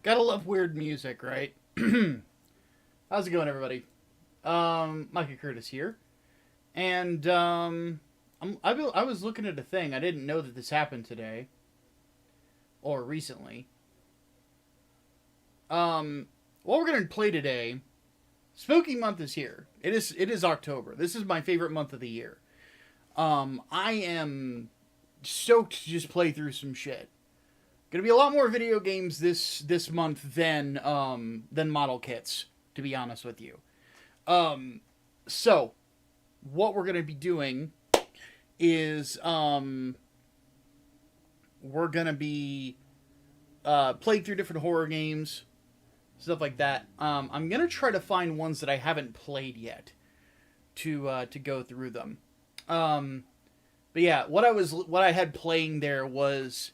Gotta love weird music, right? How's it going, everybody? Micah Curtis here, and I was looking at a thing. I didn't know that this happened today or recently. What we're gonna play today, Spooky month is here. It is October. This is my favorite month of the year. I am stoked to just play through some shit. Gonna be a lot more video games this month than model kits, to be honest with you. So what we're gonna be doing is we're gonna be playing through different horror games, stuff like that. I'm gonna try to find ones that I haven't played yet to go through them. But yeah, what I had playing there was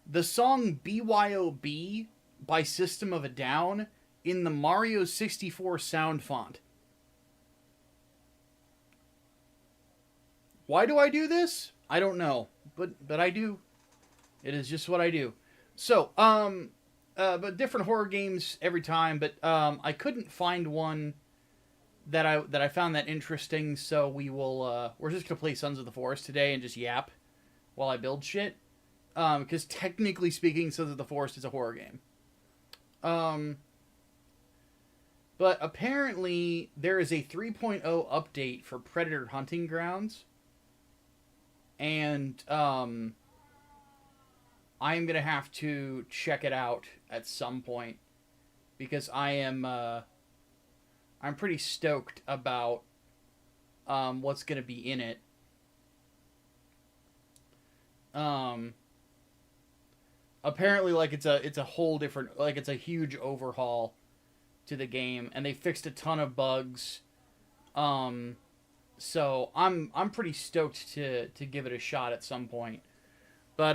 the song BYOB by System of a Down in the Mario 64 sound font. Why do I do this? I don't know, but I do. It is just what I do. So, but different horror games every time, but I couldn't find one that I found that interesting, so we're just gonna play Sons of the Forest today and just yap while I build shit. Because technically speaking, Sons of the Forest is a horror game. But apparently there is a 3.0 update for Predator Hunting Grounds. And I'm going to have to check it out at some point. Because I'm pretty stoked about what's going to be in it. Apparently, like, it's a whole different, like, it's a huge overhaul to the game, and they fixed a ton of bugs. So I'm pretty stoked to give it a shot at some point. But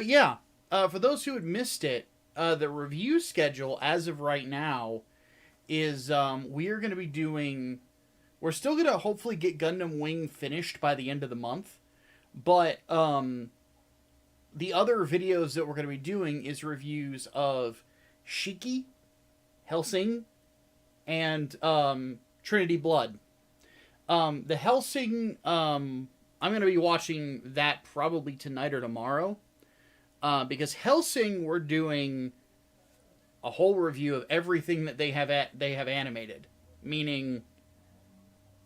yeah, for those who had missed it, the review schedule as of right now is we're going to be doing. We're still going to hopefully get Gundam Wing finished by the end of the month, but the other videos that we're going to be doing is reviews of Shiki, Hellsing, and Trinity Blood. The Hellsing, I'm going to be watching that probably tonight or tomorrow. Because Hellsing, we're doing a whole review of everything that they have animated, meaning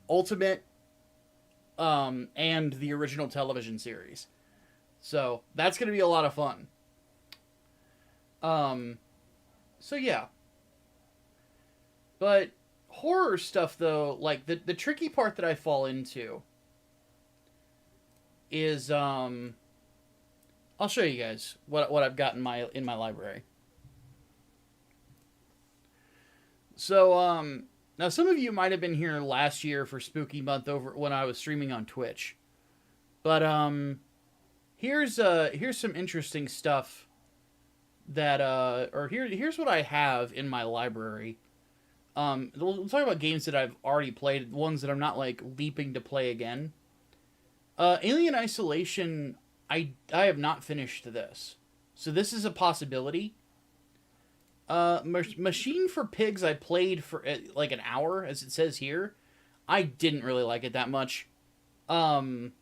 Ultimate, and the original television series. So that's going to be a lot of fun. So yeah. But horror stuff, though, like the tricky part that I fall into is I'll show you guys what I've got in my library. So now some of you might have been here last year for Spooky Month over when I was streaming on Twitch. But here's some interesting stuff that here's what I have in my library. We'll talk about games that I've already played, ones that I'm not like leaping to play again. Alien Isolation, I have not finished this, so this is a possibility. Machine for Pigs, I played for like an hour, as it says here. I didn't really like it that much. Though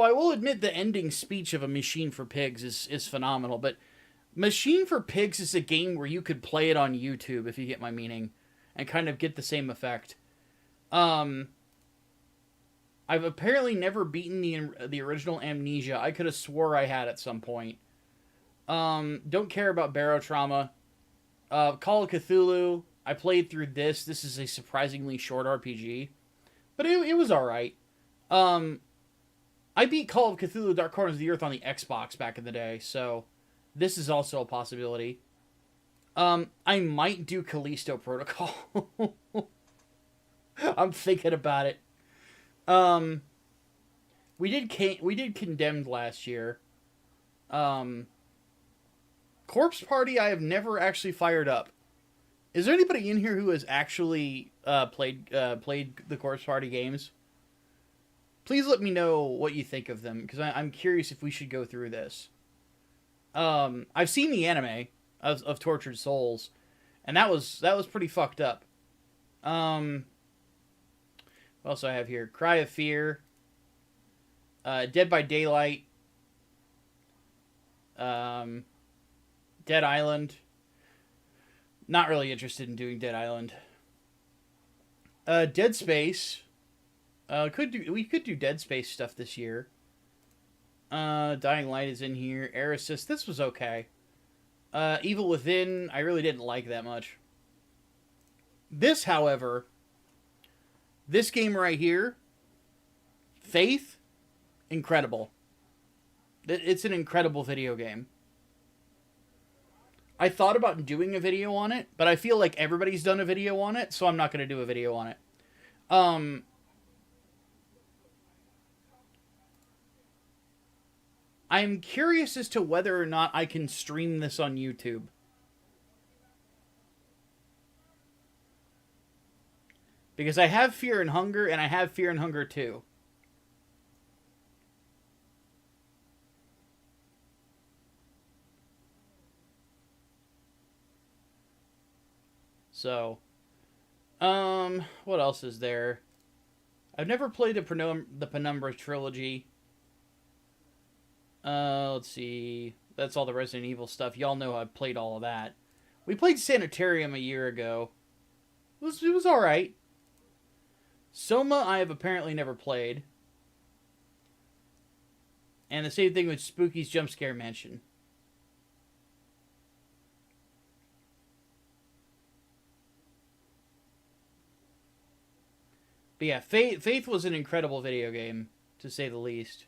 I will admit the ending speech of A Machine for Pigs is phenomenal, but Machine for Pigs is a game where you could play it on YouTube, if you get my meaning, and kind of get the same effect. I've apparently never beaten the original Amnesia. I could have swore I had at some point. Don't care about Barotrauma. Call of Cthulhu, I played through this. This is a surprisingly short RPG, but it was alright. I beat Call of Cthulhu Dark Corners of the Earth on the Xbox back in the day, so this is also a possibility. I might do Callisto Protocol. I'm thinking about it. We did Condemned last year. Corpse Party I have never actually fired up. Is there anybody in here who has actually played the Corpse Party games? Please let me know what you think of them, because I'm curious if we should go through this. I've seen the anime of Tortured Souls, and that was pretty fucked up. What else do I have here? Cry of Fear, Dead by Daylight, Dead Island. Not really interested in doing Dead Island. Dead Space. We could do Dead Space stuff this year. Dying Light is in here. Air Assist, this was okay. Evil Within, I really didn't like that much. This, however, this game right here, Faith, incredible. It's an incredible video game. I thought about doing a video on it, but I feel like everybody's done a video on it, so I'm not going to do a video on it. I'm curious as to whether or not I can stream this on YouTube. Because I have Fear and Hunger, and I have Fear and Hunger 2. So, what else is there? I've never played the Penumbra trilogy. Let's see. That's all the Resident Evil stuff. Y'all know I've played all of that. We played Sanitarium a year ago. It was alright. Soma, I have apparently never played. And the same thing with Spooky's Jump Scare Mansion. But yeah, Faith was an incredible video game, to say the least.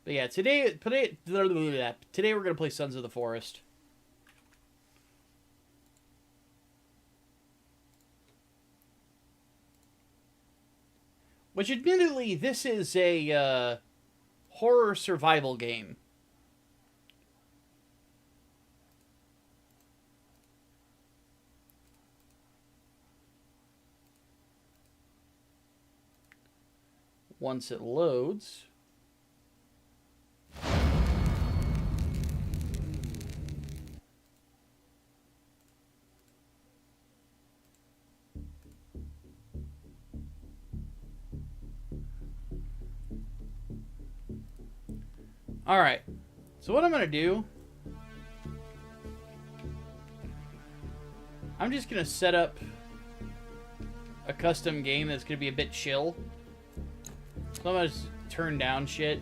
But yeah, today we're going to play Sons of the Forest. Which, admittedly, this is a horror survival game. Once it loads. Alright, so what I'm going to do I'm just going to set up a custom game that's going to be a bit chill. So I'm going to turn down shit.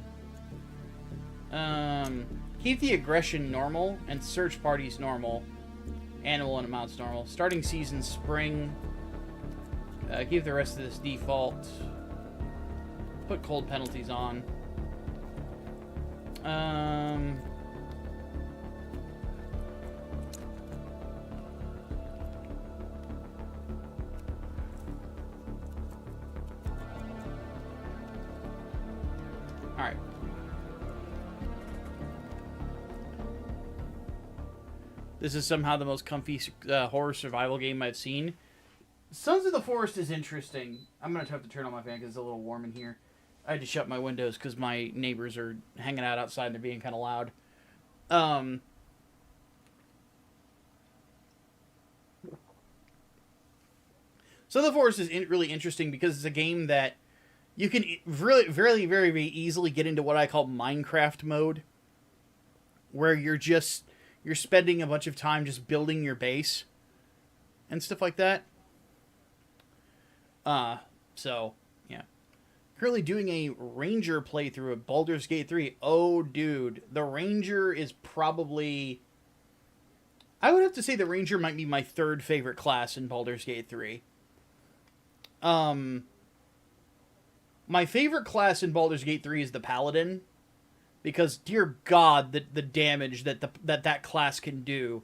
Keep the aggression normal and search parties normal. Animal and amounts normal. Starting season spring. Keep the rest of this default. Put cold penalties on. Alright. This is somehow the most comfy horror survival game I've seen. Sons of the Forest is interesting. I'm going to have to turn on my fan because it's a little warm in here. I had to shut my windows because my neighbors are hanging out outside and they're being kind of loud. Sons of the Forest is really interesting because it's a game that you can really, very, very, very easily get into what I call Minecraft mode, where you're spending a bunch of time just building your base and stuff like that. So, yeah. Currently doing a Ranger playthrough of Baldur's Gate 3. Oh, dude. The Ranger is probably... I would have to say the Ranger might be my third favorite class in Baldur's Gate 3. My favorite class in Baldur's Gate 3 is the Paladin. Because, dear God, the damage that class can do.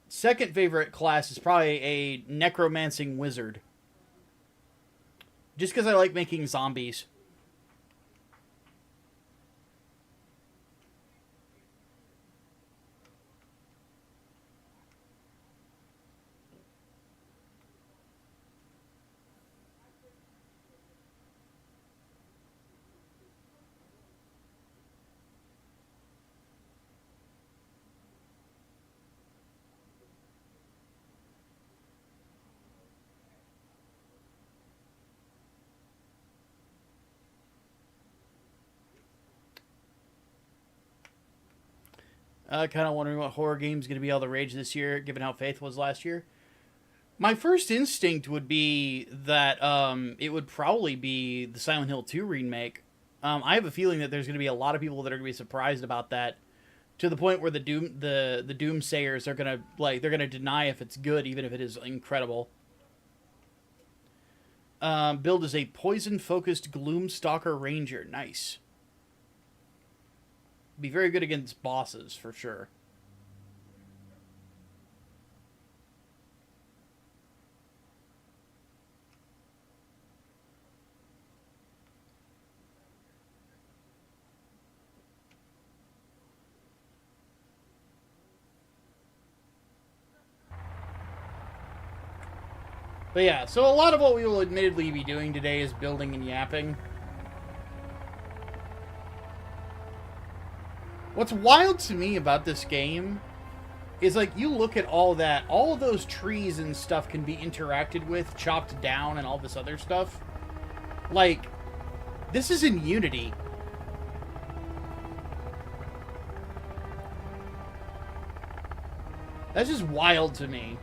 Second favorite class is probably a Necromancing Wizard. Just because I like making zombies. Kind of wondering what horror game is going to be all the rage this year, given how Faith was last year. My first instinct would be that it would probably be the Silent Hill 2 remake. I have a feeling that there's going to be a lot of people that are going to be surprised about that, to the point where the doomsayers are going to they're going to deny if it's good, even if it is incredible. Build as a poison-focused Gloomstalker Ranger. Nice. Be very good against bosses, for sure. But yeah, so a lot of what we will admittedly be doing today is building and yapping. What's wild to me about this game is, like, you look at all that, all of those trees and stuff can be interacted with, chopped down, and all this other stuff. Like, this is in Unity. That's just wild to me.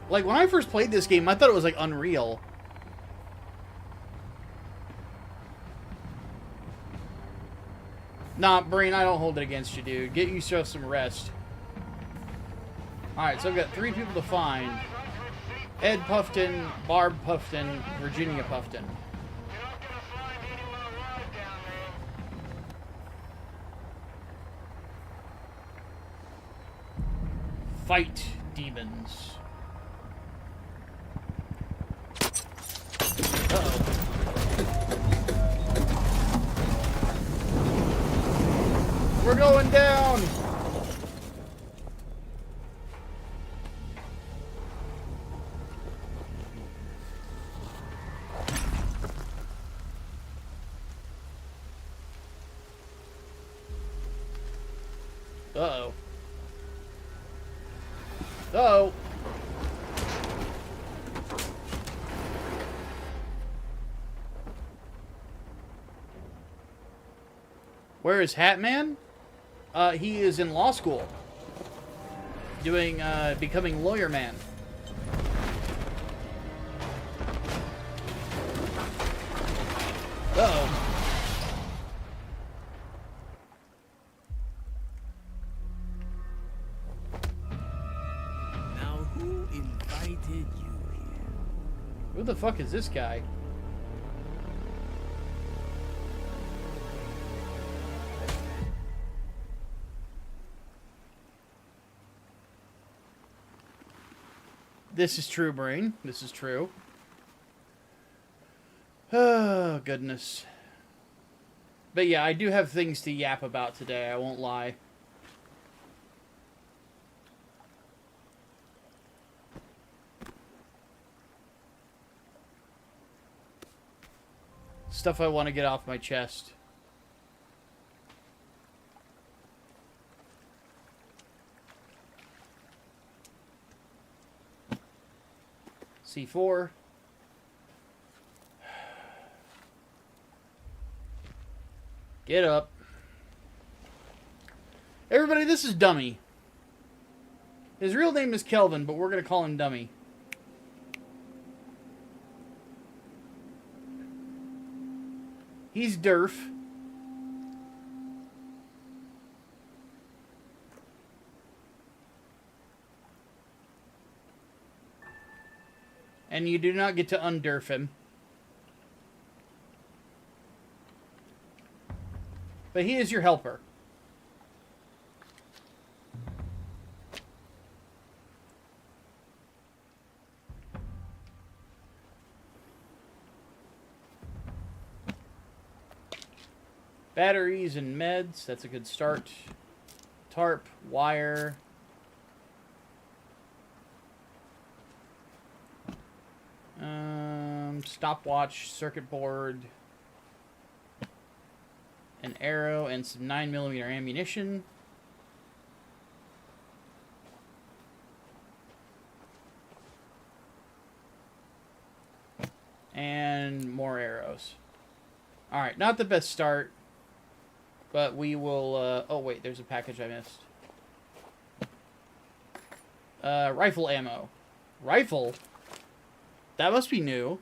Like, when I first played this game, I thought it was, like, Unreal. Nah, Brain, I don't hold it against you, dude. Get yourself some rest. Alright, so I've got 3 people to find. Ed Puffton, Barb Puffton, Virginia Puffton. Fight demons. Uh-oh. We're going down! Uh-oh. Uh-oh. Where is Hatman? He is in law school. Doing, becoming lawyer man. Uh-oh. Now, who invited you here? Who the fuck is this guy? This is true, Brain. This is true. Oh, goodness. But yeah, I do have things to yap about today, I won't lie. Stuff I want to get off my chest. C4. Get up. Everybody, this is Dummy. His real name is Kelvin, but we're going to call him Dummy. He's Durf. And you do not get to undurf him. But he is your helper. Batteries and meds, that's a good start. Tarp, wire. Stopwatch, circuit board. An arrow and some 9mm ammunition. And more arrows. Alright, not the best start. But we will, oh wait, there's a package I missed. Rifle ammo. Rifle? That must be new.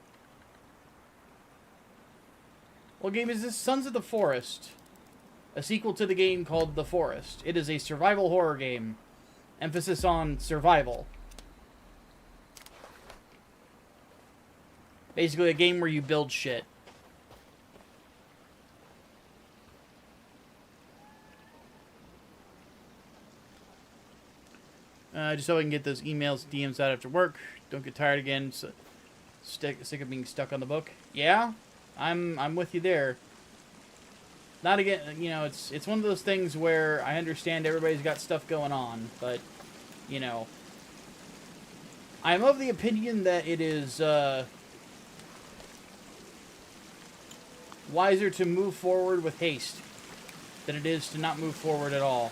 What game is this? Sons of the Forest. A sequel to the game called The Forest. It is a survival horror game. Emphasis on survival. Basically a game where you build shit. Just so I can get those emails, DMs out after work. Don't get tired again. So sick of being stuck on the book. Yeah, I'm with you there. Not again, you know, it's one of those things where I understand everybody's got stuff going on, but you know, I'm of the opinion that it is wiser to move forward with haste than it is to not move forward at all.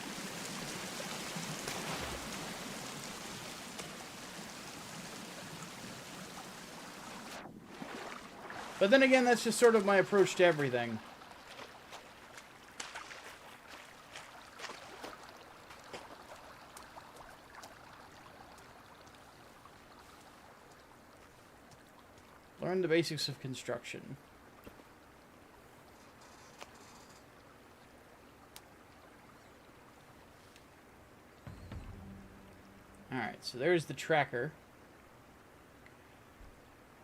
But then again, that's just sort of my approach to everything. Learn the basics of construction. Alright, so there's the tracker.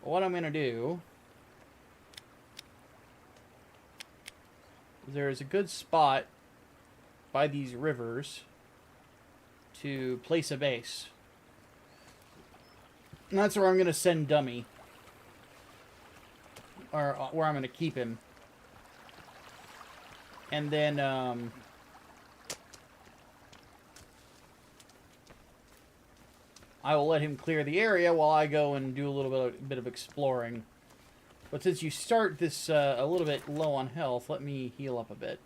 What I'm going to do... There's a good spot by these rivers to place a base. And that's where I'm going to send Dummy. Or where I'm going to keep him. And then, I will let him clear the area while I go and do a little bit of exploring. But since you start this a little bit low on health, let me heal up a bit.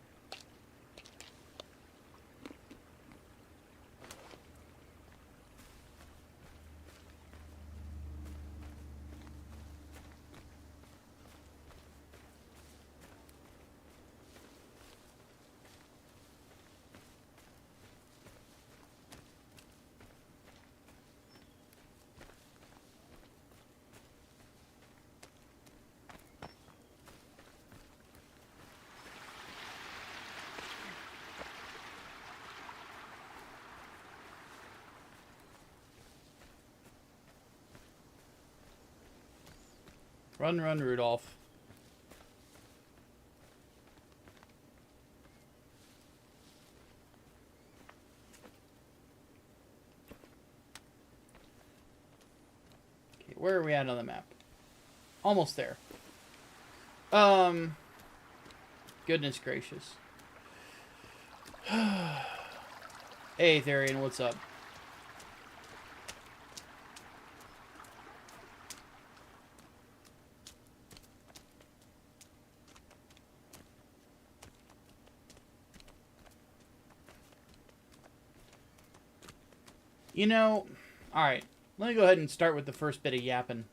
Run, run, Rudolph. Okay, where are we at on the map? Almost there. Goodness gracious. Hey, Therian, what's up? You know, alright. Let me go ahead and start with the first bit of yapping.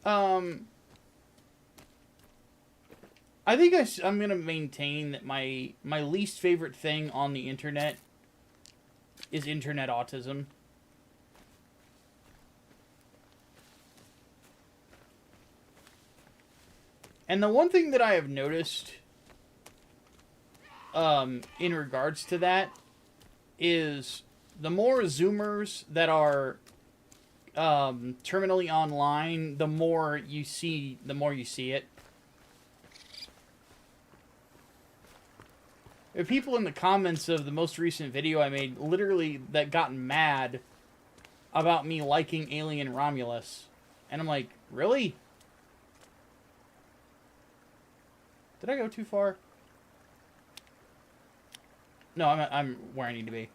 I think I'm going to maintain that my least favorite thing on the internet is internet autism. And the one thing that I have noticed in regards to that is the more Zoomers that are terminally online, the more you see it. There are people in the comments of the most recent video I made literally that got mad about me liking Alien Romulus. And I'm like, really? Did I go too far? No, I'm where I need to be.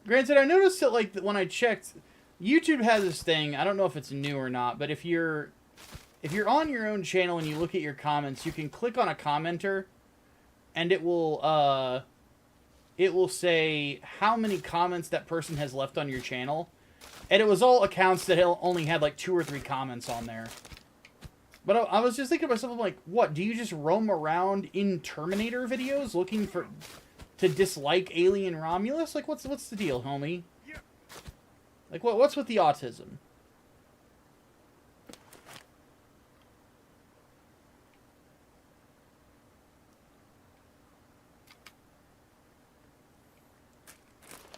Granted, I noticed that, like, when I checked, YouTube has this thing. I don't know if it's new or not, but if you're on your own channel and you look at your comments, you can click on a commenter, and it will say how many comments that person has left on your channel, and it was all accounts that only had like 2 or 3 comments on there. But I was just thinking to myself, I'm like, what? Do you just roam around in Terminator videos looking to dislike Alien Romulus? Like, what's the deal, homie? Like, what's with the autism?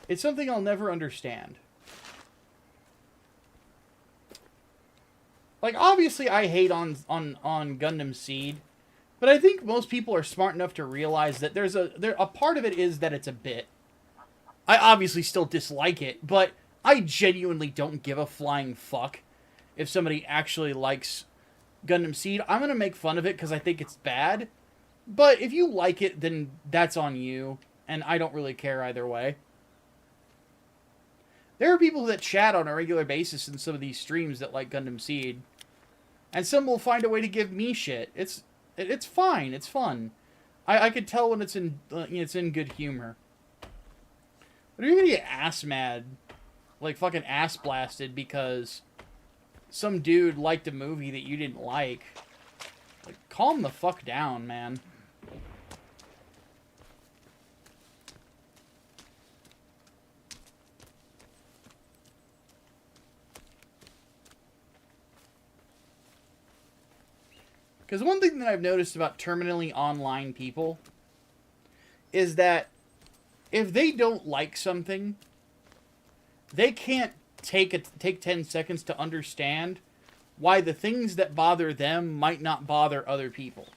It's something I'll never understand. Like, obviously, I hate on Gundam Seed, but I think most people are smart enough to realize that a part of it is that it's a bit. I obviously still dislike it, but I genuinely don't give a flying fuck if somebody actually likes Gundam Seed. I'm gonna make fun of it because I think it's bad, but if you like it, then that's on you, and I don't really care either way. There are people that chat on a regular basis in some of these streams that like Gundam Seed. And some will find a way to give me shit. It's fine. It's fun. I could tell when it's in good humor. But if you're gonna get ass mad, like fucking ass blasted because some dude liked a movie that you didn't like calm the fuck down, man. Because one thing that I've noticed about terminally online people is that if they don't like something, they can't take 10 seconds to understand why the things that bother them might not bother other people.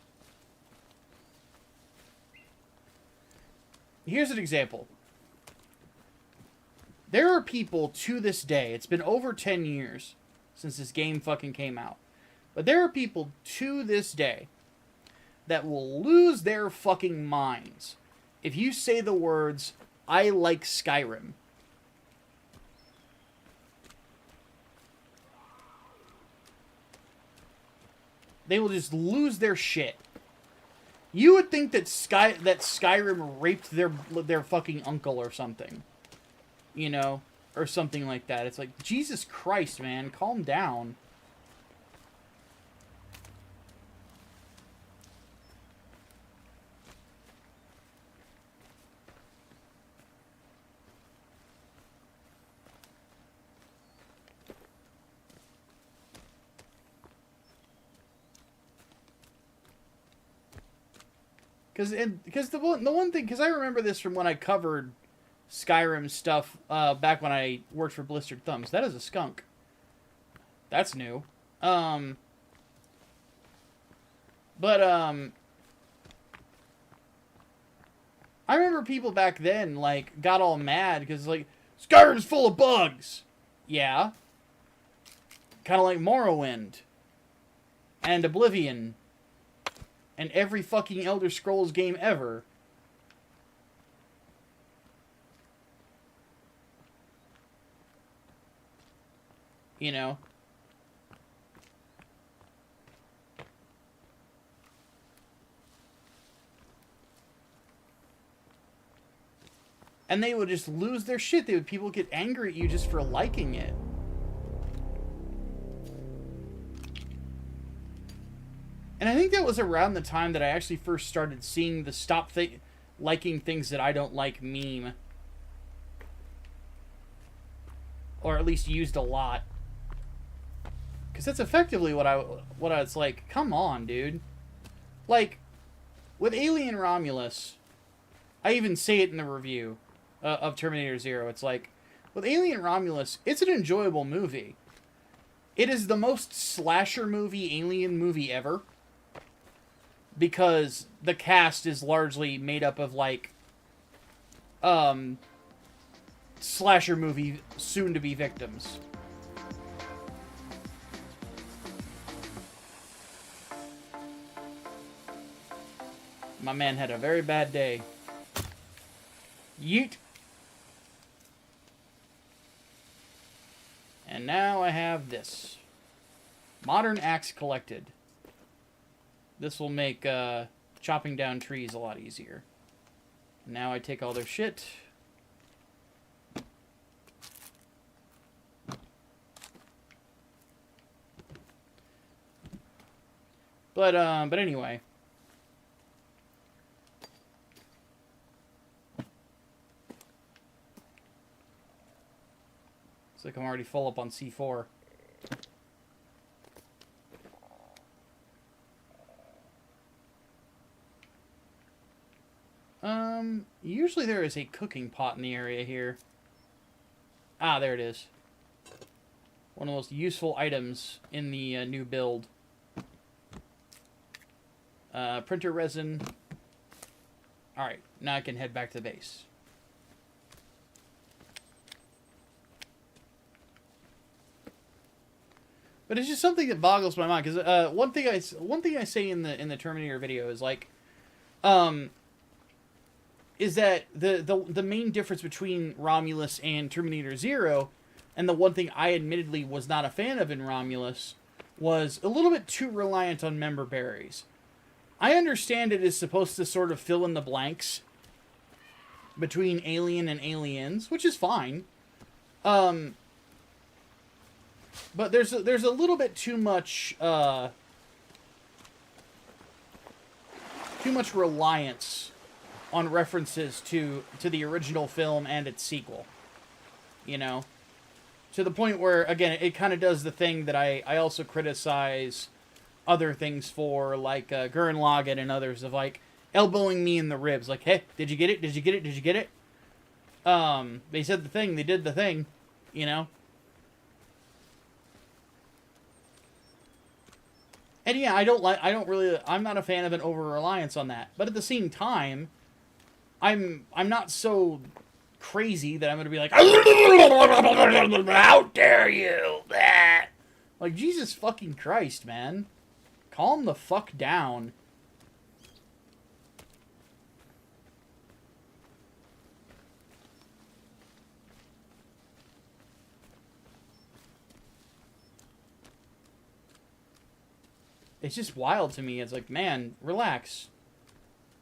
Here's an example. There are people to this day, it's been over 10 years since this game fucking came out, but there are people to this day that will lose their fucking minds if you say the words, "I like Skyrim." They will just lose their shit. You would think that Skyrim raped their fucking uncle or something. You know? Or something like that. It's like, Jesus Christ, man. Calm down. Because the one thing, because I remember this from when I covered Skyrim stuff back when I worked for Blistered Thumbs. That is a skunk. That's new. I remember people back then, like, got all mad because, like, Skyrim's full of bugs. Yeah. Kind of like Morrowind. And Oblivion. And every fucking Elder Scrolls game ever. You know? And they would just lose their shit. People get angry at you just for liking it. And I think that was around the time that I actually first started seeing the liking things that I don't like meme. Or at least used a lot. Because that's effectively what I was like, come on, dude. Like, with Alien Romulus, I even say it in the review of Terminator Zero. It's like, with Alien Romulus, it's an enjoyable movie. It is the most slasher movie, alien movie ever. Because the cast is largely made up of, like, slasher movie soon-to-be victims. My man had a very bad day. Yeet. And now I have this. Modern axe collected. This will make chopping down trees a lot easier. Now I take all their shit. But anyway. It's like I'm already full up on C4. Usually there is a cooking pot in the area here. Ah, there it is. One of the most useful items in the new build. Printer resin. Alright, now I can head back to the base. But it's just something that boggles my mind, because one thing I say in the Terminator video is like, is that the main difference between Romulus and Terminator Zero, and the one thing I admittedly was not a fan of in Romulus, was a little bit too reliant on member berries. I understand it is supposed to sort of fill in the blanks between Alien and Aliens, which is fine. But there's a little bit too much reliance on references to the original film and its sequel. You know? To the point where, again, it kind of does the thing that I also criticize other things for, like Gurren Lagann and others, of like elbowing me in the ribs. Like, hey, did you get it? Did you get it? Did you get it? They said the thing. They did the thing. You know? And yeah, I'm not a fan of an over-reliance on that. But at the same time, I'm not so crazy that I'm going to be like, how dare you? Like, Jesus fucking Christ, man. Calm the fuck down. It's just wild to me. It's like, man, relax.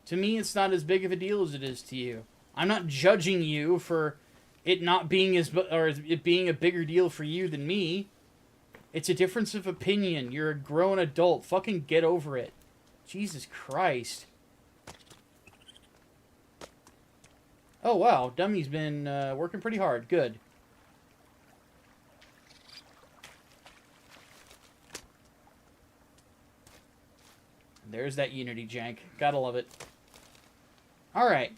To me, it's not as big of a deal as it is to you. I'm not judging you for it not being it being a bigger deal for you than me. It's a difference of opinion. You're a grown adult. Fucking get over it. Jesus Christ. Oh, wow. Dummy's been working pretty hard. Good. There's that Unity jank. Gotta love it. Alright.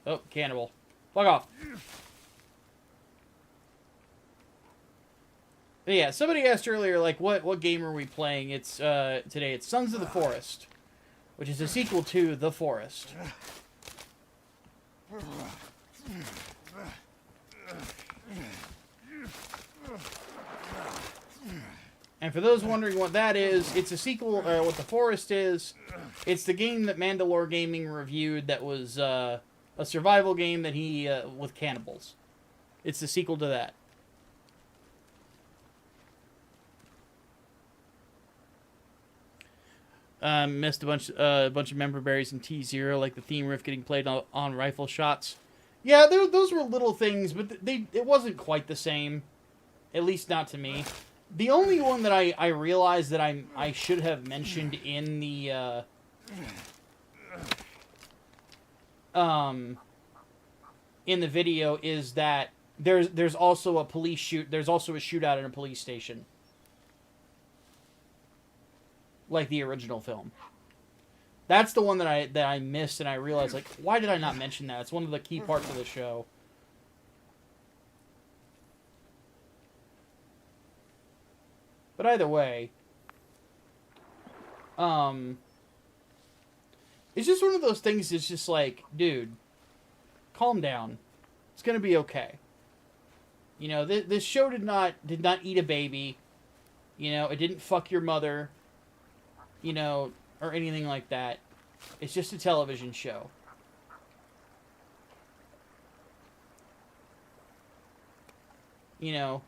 Oh, cannibal. Fuck off. But yeah, somebody asked earlier, like, what game are we playing? It's, today. It's Sons of the Forest, which is a sequel to The Forest. And for those wondering what that is, it's a sequel, what The Forest is. It's the game that Mandalore Gaming reviewed that was, a survival game that he, with cannibals. It's the sequel to that. Missed a bunch of member berries in T0, like the theme riff getting played on rifle shots. Yeah, those were little things, but it wasn't quite the same. At least not to me. The only one that I realized that I should have mentioned in the video is that there's also a there's also a shootout in a police station. Like the original film. That's the one that I missed, and I realized, like, why did I not mention that? It's one of the key parts of the show. But either way, it's just one of those things that's just like, dude, calm down. It's gonna be okay. You know, this show did not eat a baby. You know, it didn't fuck your mother. You know, or anything like that. It's just a television show. You know.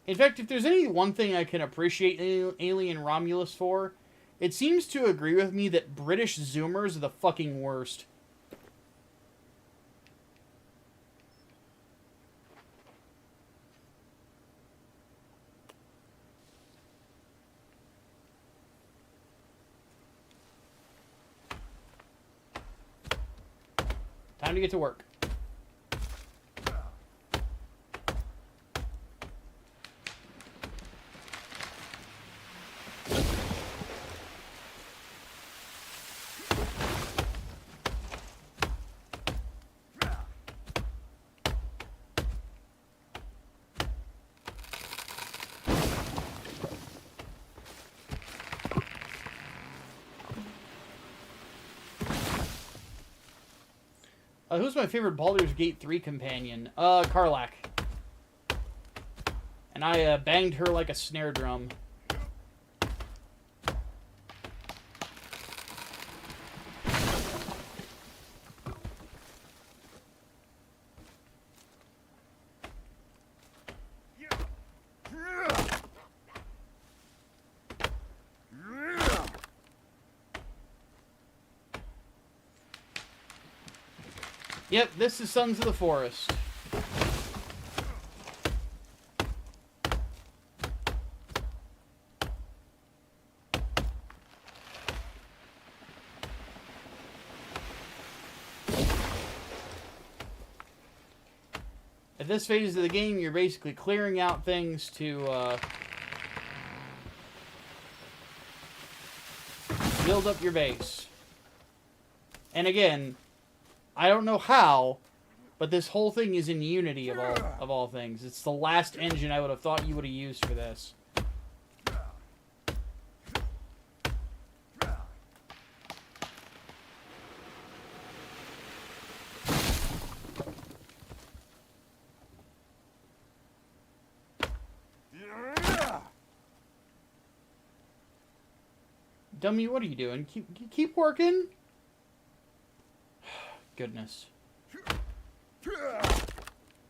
In fact, if there's any one thing I can appreciate Alien Romulus for, it seems to agree with me that British Zoomers are the fucking worst. Time to get to work. Who's my favorite Baldur's Gate 3 companion? Karlach. And I banged her like a snare drum. Yep, this is Sons of the Forest. At this phase of the game, you're basically clearing out things to build up your base. And again, I don't know how, but this whole thing is in Unity of all things. It's the last engine I would have thought you would have used for this. Dummy, what are you doing? Keep working. Goodness.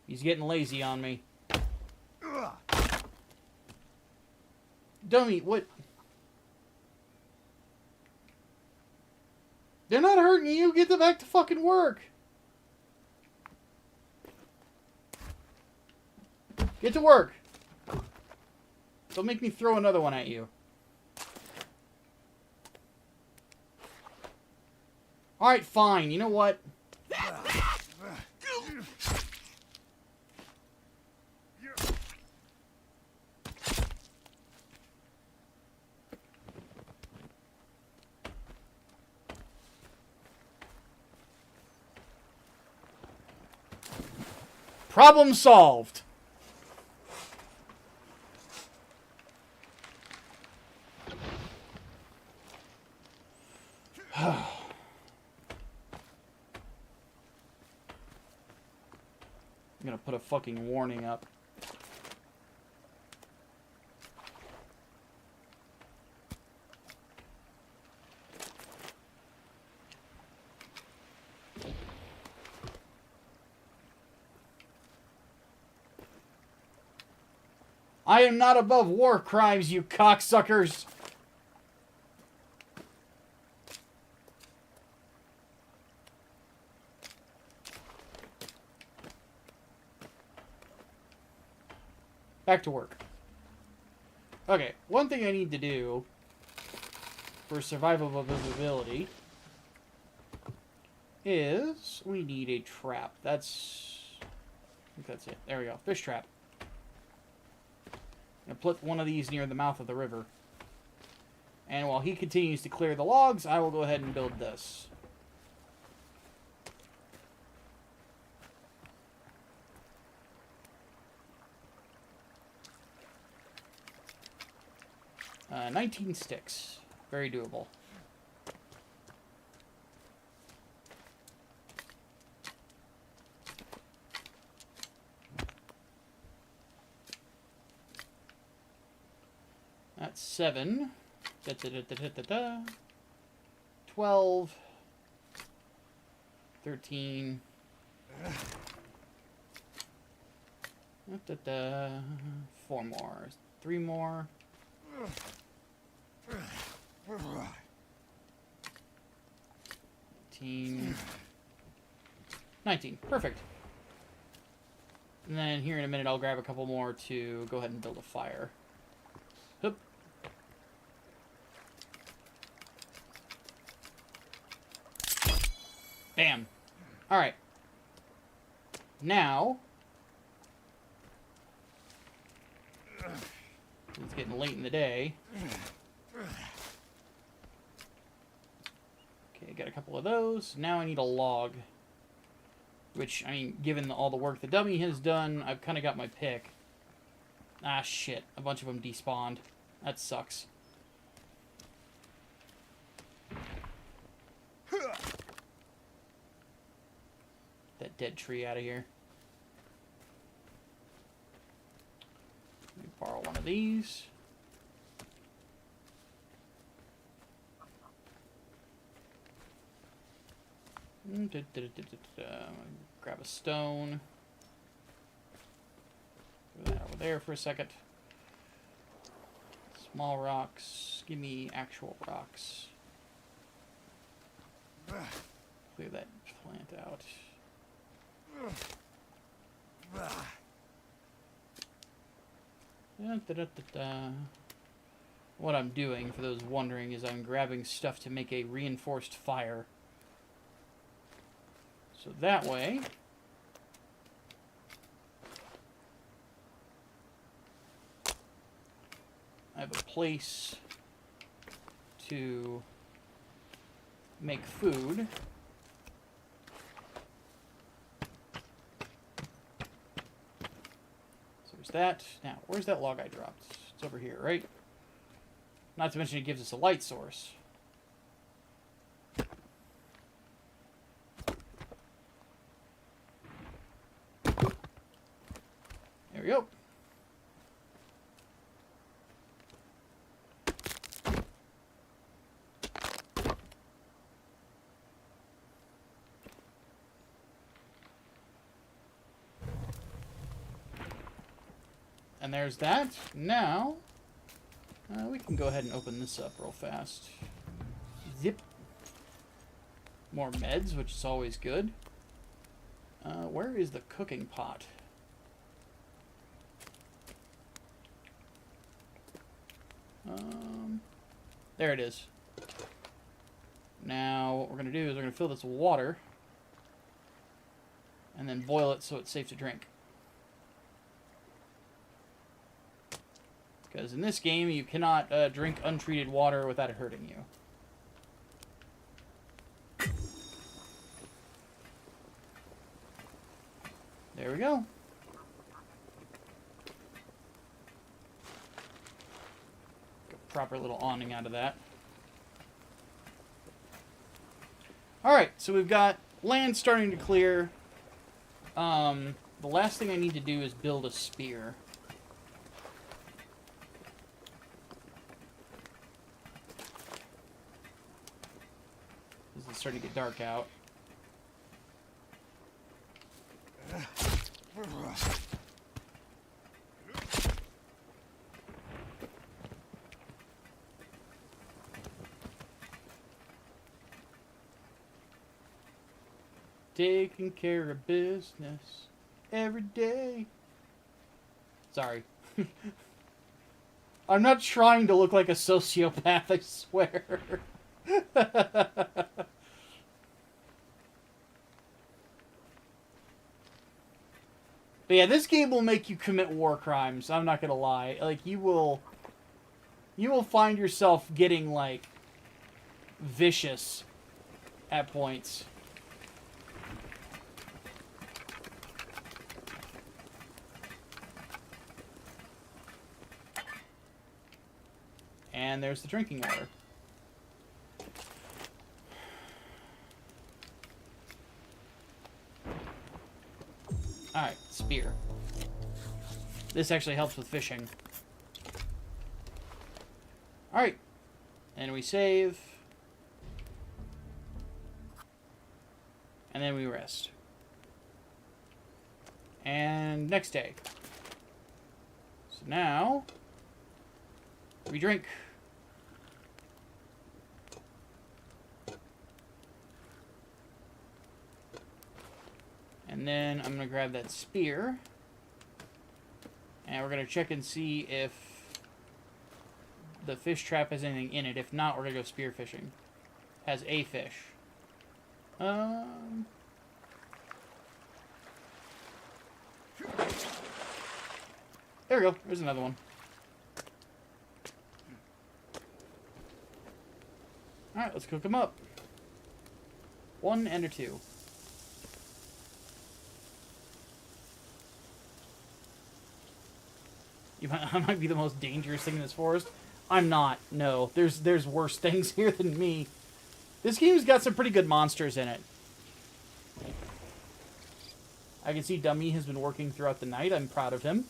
He's getting lazy on me. Dummy, what? They're not hurting you. Get them back to fucking work. Get to work. Don't make me throw another one at you. Alright, fine. You know what? Problem solved. I'm gonna put a fucking warning up. I am not above war crimes, you cocksuckers. Back to work. Okay, one thing I need to do for survivability is we need a trap. I think that's it. There we go. Fish trap. I'm gonna put one of these near the mouth of the river. And while he continues to clear the logs, I will go ahead and build this. Uh, 19 sticks. Very doable. That's 7. 12. 13. 4 more. 3 more. 18. 19. Perfect. And then here in a minute I'll grab a couple more to go ahead and build a fire. Hup. Bam. Alright. Now, it's getting late in the day. Okay, got a couple of those. Now I need a log. Which, I mean, given all the work the dummy has done, I've kind of got my pick. Ah, shit. A bunch of them despawned. That sucks. That dead tree out of here. Let me borrow one of these. Grab a stone. Throw that over there for a second. Small rocks. Give me actual rocks. Clear that plant out. What I'm doing, for those wondering, is I'm grabbing stuff to make a reinforced fire. So that way, I have a place to make food. So there's that. Now, where's that log I dropped? It's over here, right? Not to mention it gives us a light source. There we go. And there's that. Now, we can go ahead and open this up real fast. Zip. More meds, which is always good. Where is the cooking pot? There it is. now what we're going to do is we're going to fill this with water and then boil it so it's safe to drink. Because in this game, you cannot drink untreated water without it hurting you. There we go. Get a proper little awning out of that. Alright, so we've got land starting to clear. The last thing I need to do is build a spear. It's starting to get dark out. Taking care of business every day. Sorry. I'm not trying to look like a sociopath, I swear. But yeah, this game will make you commit war crimes. I'm not gonna lie. Like, you will find yourself getting, like, vicious at points. And there's the drinking water. Alright, spear. This actually helps with fishing. Alright. And we save. And then we rest. And next day. So now, we drink. And then I'm going to grab that spear. And we're going to check and see if the fish trap has anything in it. If not, we're going to go spear fishing. Has a fish. There we go. There's another one. Alright, let's cook them up. 1 and a 2. I might be the most dangerous thing in this forest. I'm not. No. There's worse things here than me. This game's got some pretty good monsters in it. I can see Dummy has been working throughout the night. I'm proud of him.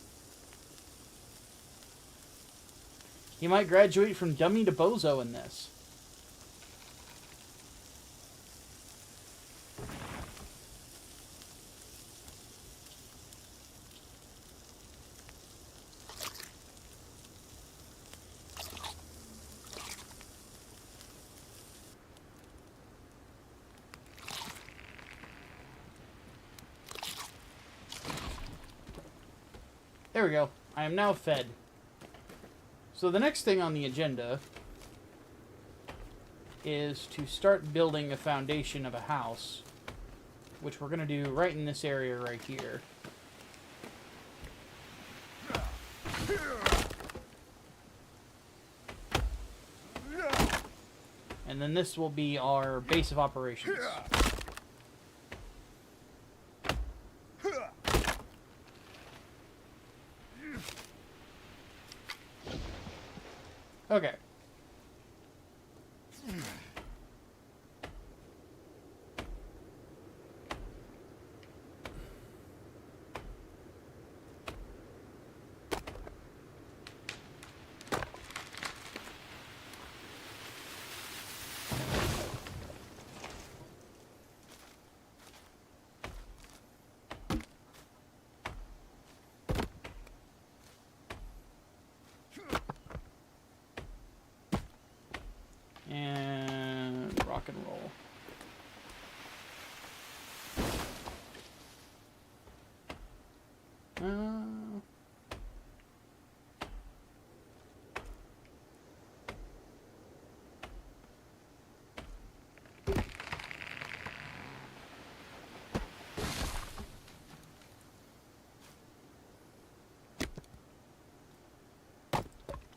He might graduate from Dummy to Bozo in this. There we go. I am now fed. So the next thing on the agenda is to start building a foundation of a house, which we're going to do right in this area right here. And then this will be our base of operations. Okay. And rock and roll.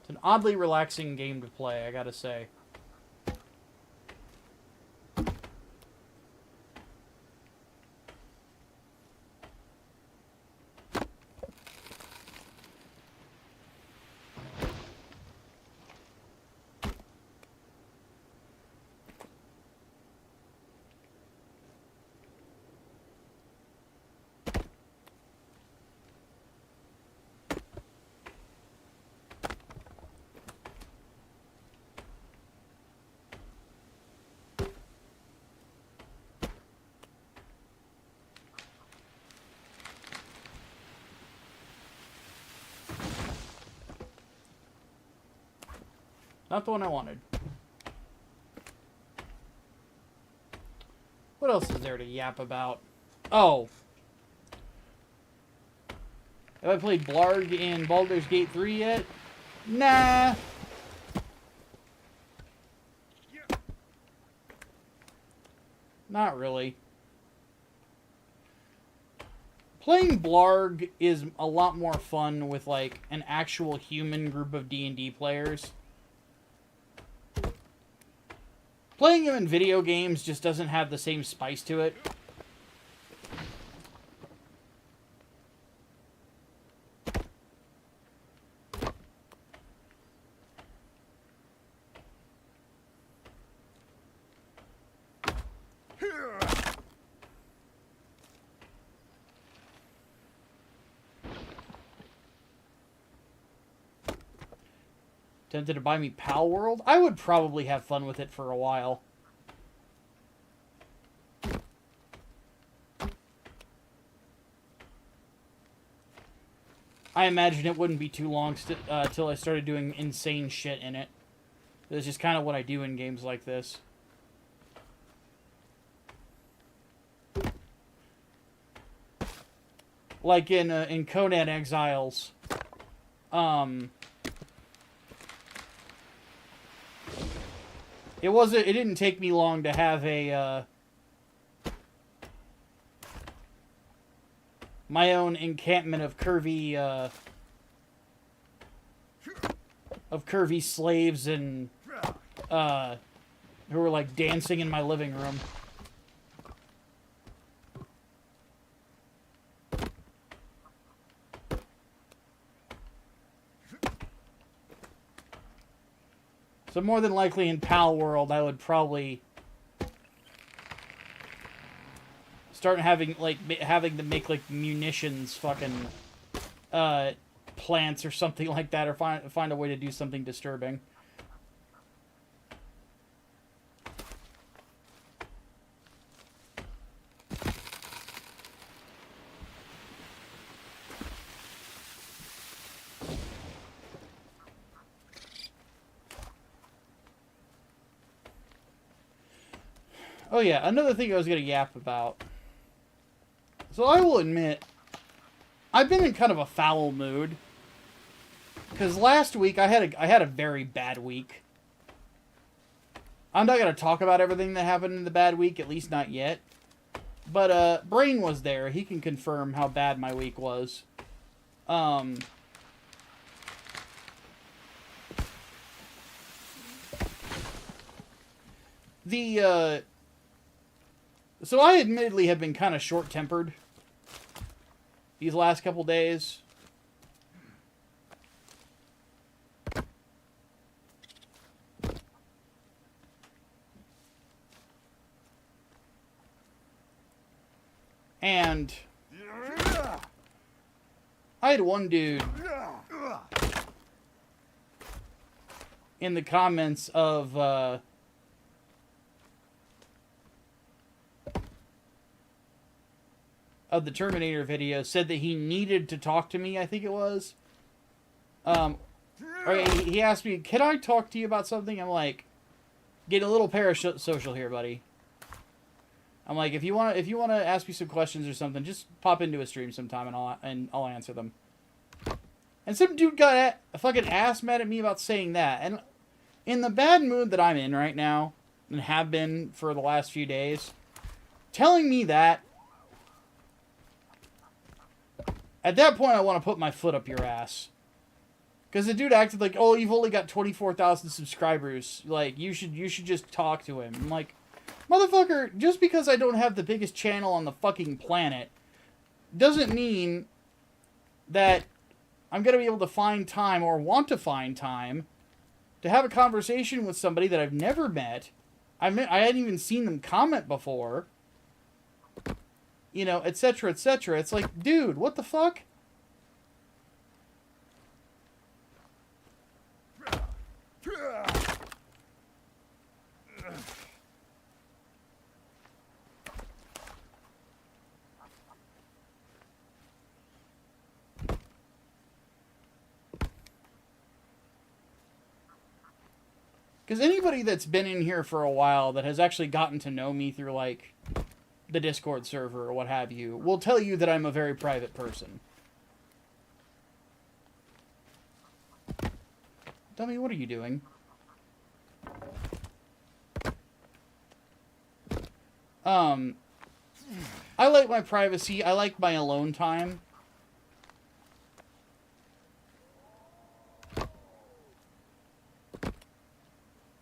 It's an oddly relaxing game to play, I gotta say. Not the one I wanted. What else is there to yap about? Oh. Have I played Blarg in Baldur's Gate 3 yet? Nah. Not really. Playing Blarg is a lot more fun with, like, an actual human group of D&D players. Playing them in video games just doesn't have the same spice to it. Tempted to buy me Pal World? I would probably have fun with it for a while. I imagine it wouldn't be too long till I started doing insane shit in it. That's just kind of what I do in games like this. Like in Conan Exiles. It didn't take me long to have a my own encampment of curvy slaves and who were like dancing in my living room. So more than likely in Pal World, I would probably start having to make like munitions fucking plants or something like that, or find a way to do something disturbing. Oh yeah, another thing I was gonna yap about. So I will admit, I've been in kind of a foul mood. Because last week I had a very bad week. I'm not gonna talk about everything that happened in the bad week, at least not yet. But Brain was there. He can confirm how bad my week was. So I admittedly have been kind of short-tempered these last couple days. And I had one dude in the comments of the Terminator video said that he needed to talk to me, I think it was. Or he asked me, can I talk to you about something? I'm like, get a little parasocial here, buddy. I'm like, if you want to ask me some questions or something, just pop into a stream sometime and I'll answer them. And some dude got fucking ass mad at me about saying that. And in the bad mood that I'm in right now, and have been for the last few days, telling me that, at that point, I want to put my foot up your ass. Because the dude acted like, oh, you've only got 24,000 subscribers. Like, you should just talk to him. I'm like, motherfucker, just because I don't have the biggest channel on the fucking planet doesn't mean that I'm going to be able to find time or want to find time to have a conversation with somebody that I've never met. I hadn't even seen them comment before. You know, etc., etc. It's like, dude, what the fuck? Because anybody that's been in here for a while that has actually gotten to know me through, like, the Discord server or what have you, will tell you that I'm a very private person. Dummy, what are you doing? I like my privacy. I like my alone time.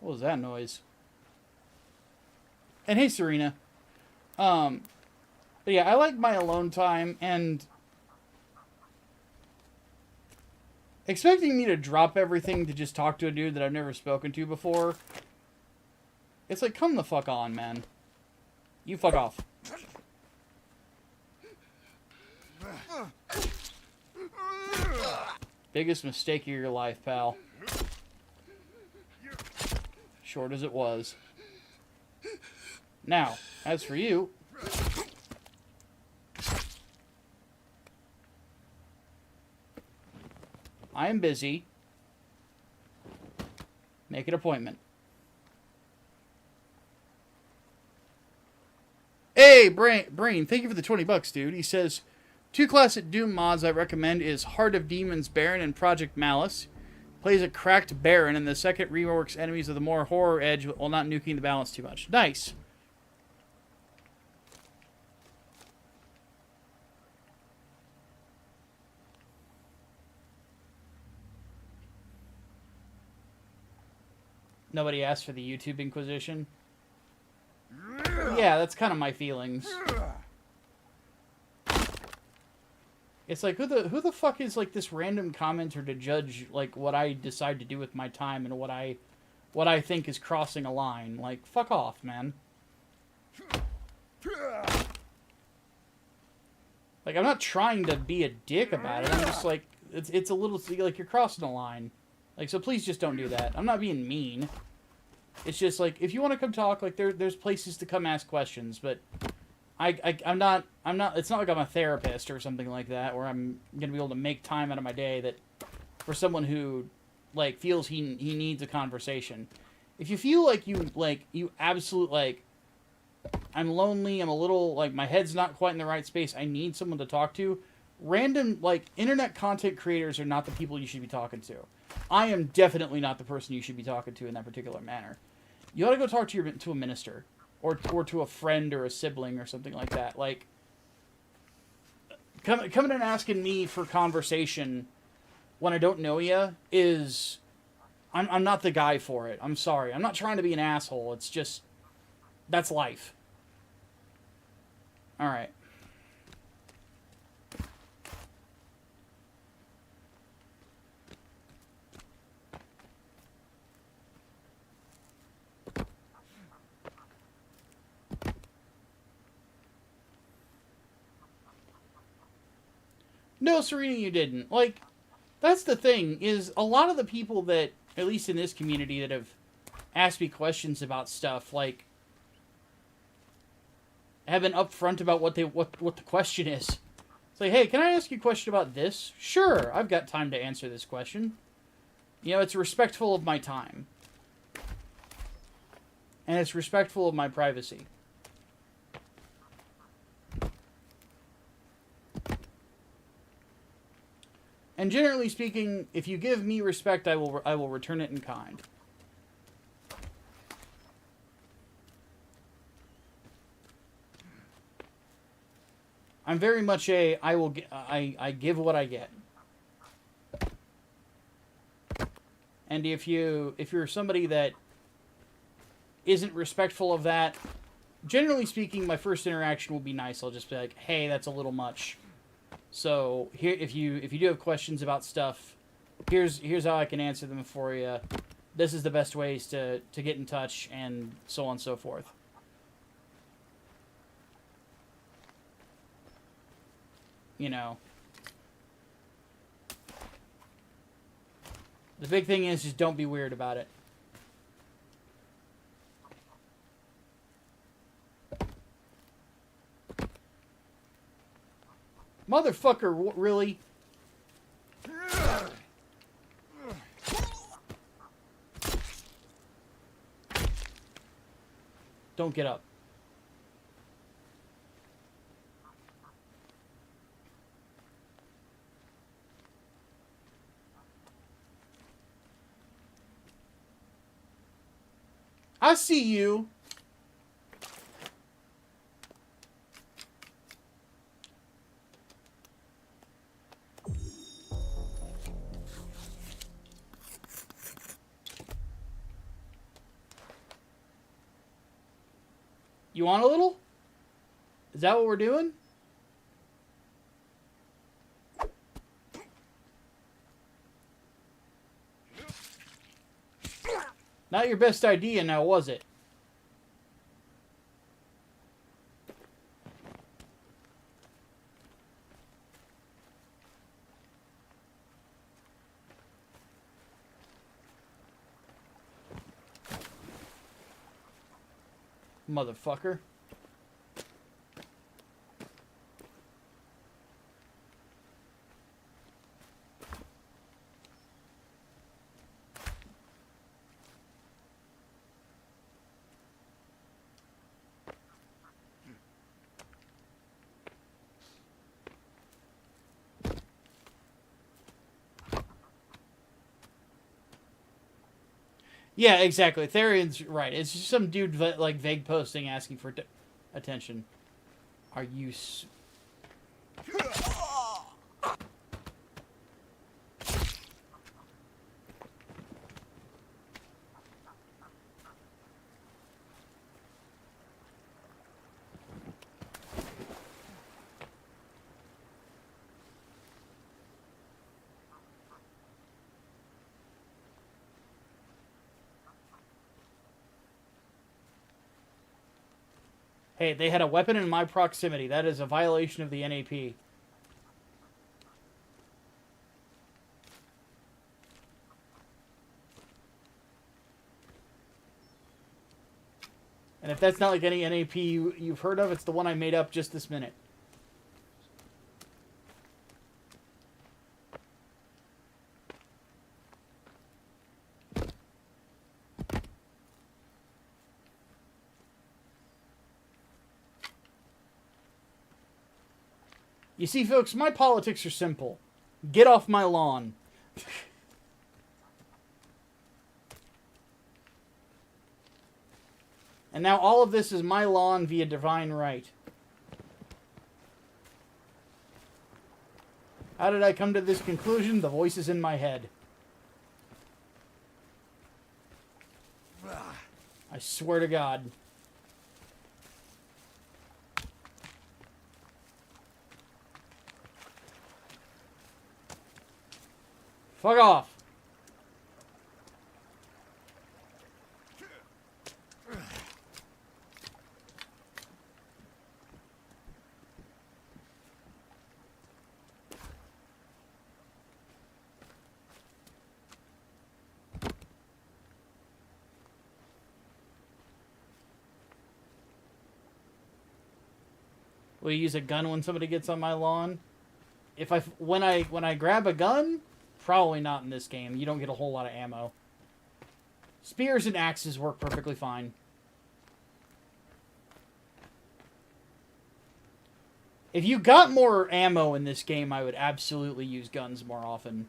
What was that noise? And hey, Serena. But yeah, I like my alone time, and expecting me to drop everything to just talk to a dude that I've never spoken to before, it's like, come the fuck on, man. You fuck off. Biggest mistake of your life, pal. Short as it was. Now, as for you... I am busy. Make an appointment. Hey, Brain, thank you for the 20 bucks, dude. He says, 2 classic Doom mods I recommend is Heart of Demons Baron and Project Malice. Plays a cracked Baron, and the second reworks enemies with a more horror edge while not nuking the balance too much. Nice. Nobody asked for the YouTube Inquisition. Yeah, that's kind of my feelings. It's like, who the fuck is like this random commenter to judge like what I decide to do with my time and what I think is crossing a line? Like, fuck off, man. Like, I'm not trying to be a dick about it. I'm just like, it's a little like you're crossing a line. Like, so please just don't do that. I'm not being mean. It's just like, if you want to come talk, like there's places to come ask questions, but I'm not, it's not like I'm a therapist or something like that, where I'm going to be able to make time out of my day that, for someone who, like, feels he needs a conversation. If you feel like you absolutely, like, I'm lonely, I'm a little, like, my head's not quite in the right space, I need someone to talk to, random, like, internet content creators are not the people you should be talking to. I am definitely not the person you should be talking to in that particular manner. You ought to go talk to a minister. Or to a friend or a sibling or something like that. Like, coming and asking me for conversation when I don't know you is... I'm not the guy for it. I'm sorry. I'm not trying to be an asshole. It's just... That's life. Alright. No, Serena, you didn't. Like, that's the thing, is a lot of the people that, at least in this community, that have asked me questions about stuff, like, have been upfront about what the question is. It's like, hey, can I ask you a question about this? Sure, I've got time to answer this question. You know, it's respectful of my time. And it's respectful of my privacy. And generally speaking, if you give me respect, I will return it in kind. I'm very much I give what I get. And if you're somebody that isn't respectful of that, generally speaking, my first interaction will be nice. I'll just be like, "Hey, that's a little much." So here, if you do have questions about stuff, here's how I can answer them for you. This is the best ways to get in touch, and so on and so forth. You know. The big thing is just don't be weird about it. Motherfucker, really? Don't get up. I see you. You want a little? Is that what we're doing? Not your best idea now, was it? Motherfucker. Yeah, exactly. Therion's right. It's just some dude like vague posting asking for attention. Are you? Hey, they had a weapon in my proximity. That is a violation of the NAP. And if that's not like any NAP you've heard of, it's the one I made up just this minute. You see, folks, my politics are simple. Get off my lawn. And now all of this is my lawn via divine right. How did I come to this conclusion? The voices in my head. I swear to God. Fuck off. Will you use a gun when somebody gets on my lawn? When I grab a gun, probably not in this game. You don't get a whole lot of ammo. Spears and axes work perfectly fine. If you got more ammo in this game, I would absolutely use guns more often.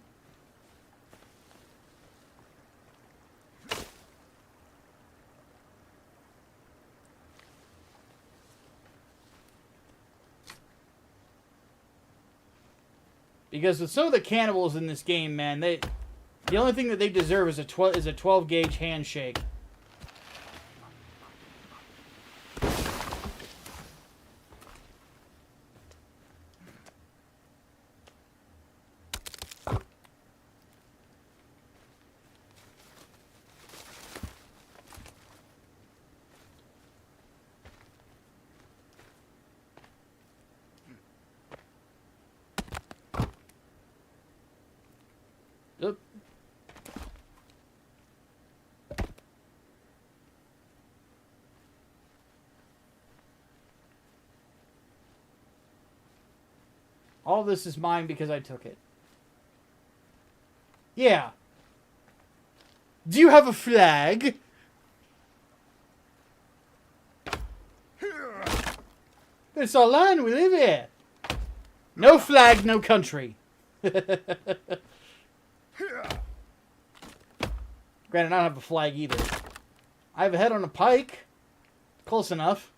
Because with some of the cannibals in this game, man, The only thing that they deserve is a 12 gauge handshake. Oop. All this is mine because I took it. Yeah. Do you have a flag? It's our land, we live here. No flag, no country. Granted, I don't have a flag either. I have a head on a pike. Close enough.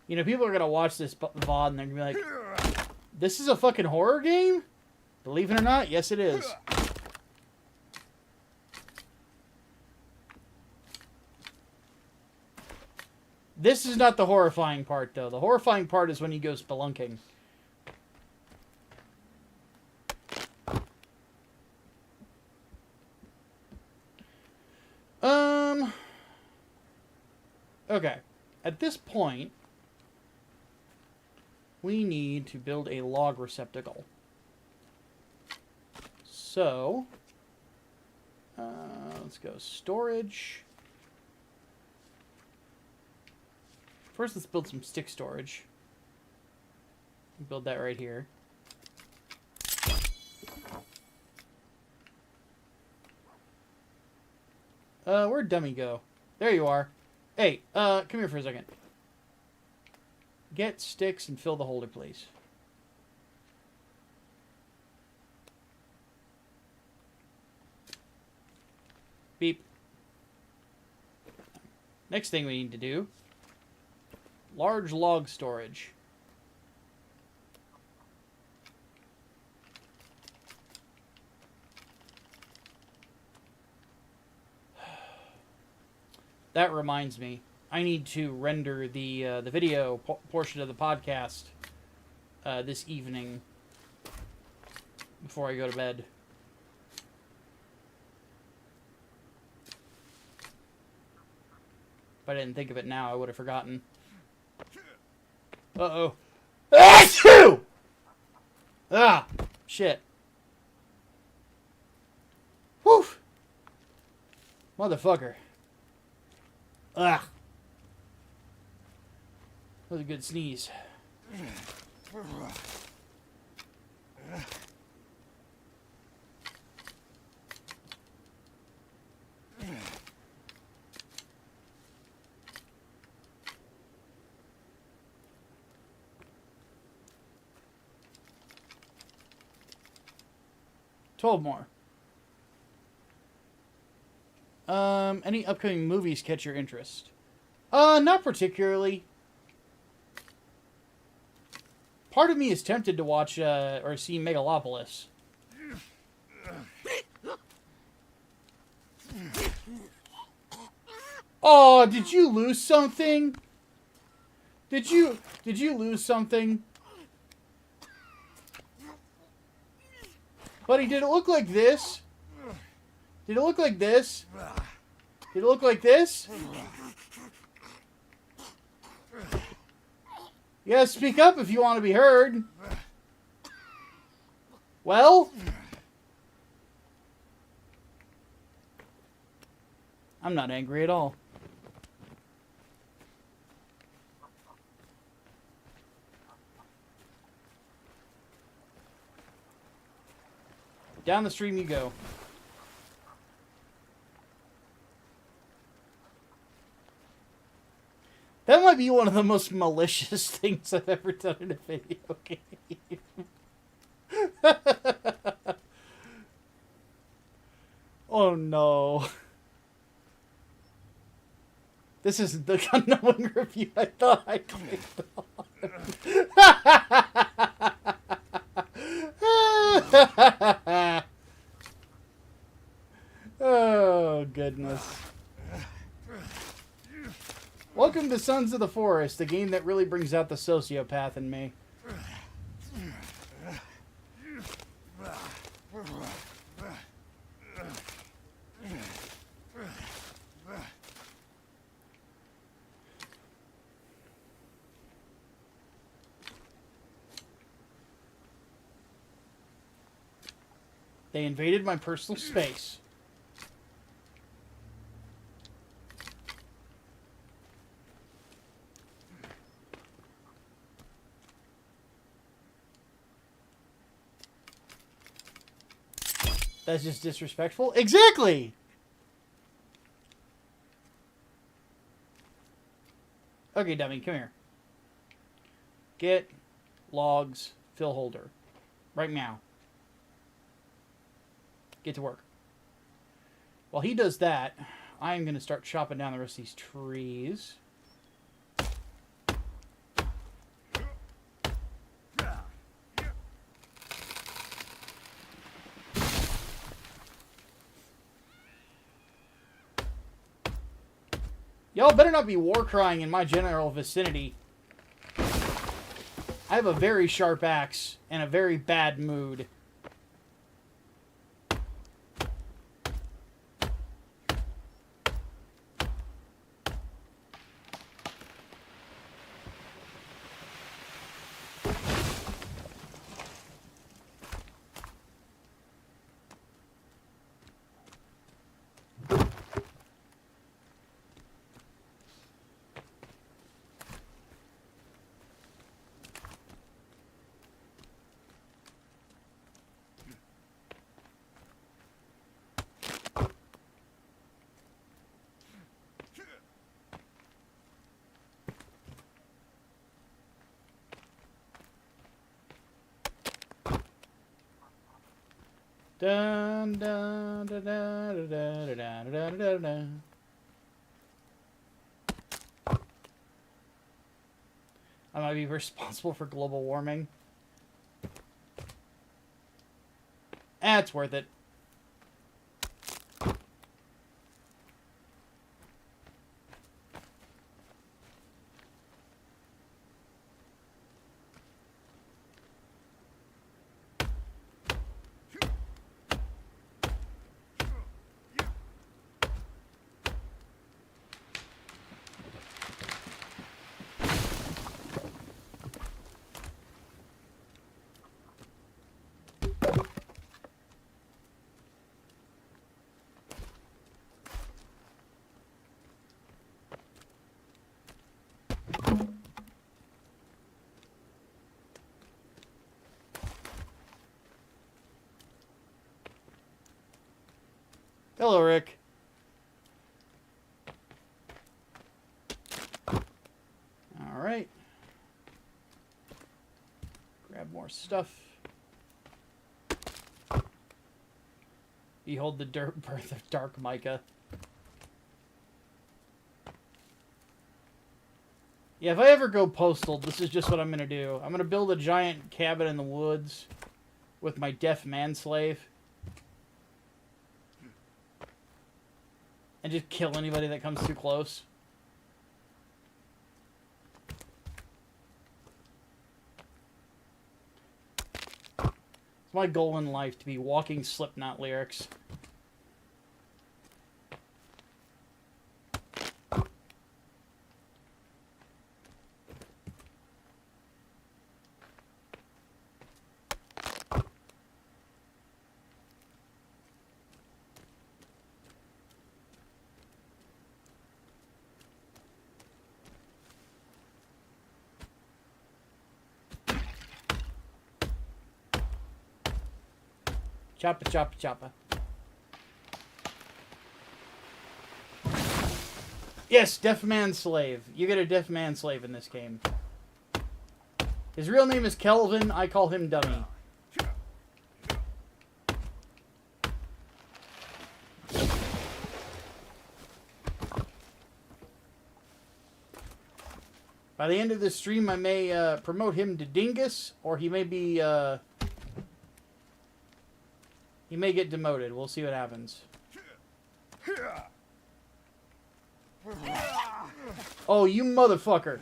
You know, people are going to watch this VOD and they're going to be like, this is a fucking horror game? Believe it or not, yes it is. This is not the horrifying part, though. The horrifying part is when you go spelunking. Okay. At this point, we need to build a log receptacle. So, let's go storage. First, let's build some stick storage. Build that right here. Where'd Dummy go? There you are. Hey, come here for a second. Get sticks and fill the holder, please. Beep. Next thing we need to do. Large log storage. That reminds me. I need to render the video portion of the podcast this evening before I go to bed. If I didn't think of it now, I would have forgotten. Uh-oh. Achoo! Ah! Shit. Whew! Motherfucker. Ugh. That was a good sneeze. Twelve more. Any upcoming movies catch your interest? Not particularly. Part of me is tempted to watch, or see Megalopolis. Oh, did you lose something? Did you lose something? Buddy, did it look like this? Did it look like this? Did it look like this? You gotta speak up if you want to be heard. Well? I'm not angry at all. Down the stream you go. That might be one of the most malicious things I've ever done in a video game. Oh no. This isn't the unknowing review I thought I clicked on. Oh, goodness. Welcome to Sons of the Forest, the game that really brings out the sociopath in me. They invaded my personal space. That's just disrespectful. Exactly! Okay, dummy, come here. Get logs, fill holder. Right now. Get to work. While he does that, I'm going to start chopping down the rest of these trees. Y'all better not be war crying in my general vicinity. I have a very sharp axe and a very bad mood. Dun, dun, dun, dun, dun, dun, dun, dun, dun. I might be responsible for global warming. It's worth it. Hello, Rick. All right. Grab more stuff. Behold the birth of Dark Micah. Yeah, if I ever go postal, this is just what I'm going to do. I'm going to build a giant cabin in the woods with my deaf manslave. And just kill anybody that comes too close. It's my goal in life to be walking Slipknot lyrics. Choppa, choppa, choppa. Yes, Deaf Man Slave. You get a Deaf Man Slave in this game. His real name is Kelvin. I call him Dummy. By the end of this stream, I may promote him to Dingus, or he may be... he may get demoted. We'll see what happens. Oh, you motherfucker.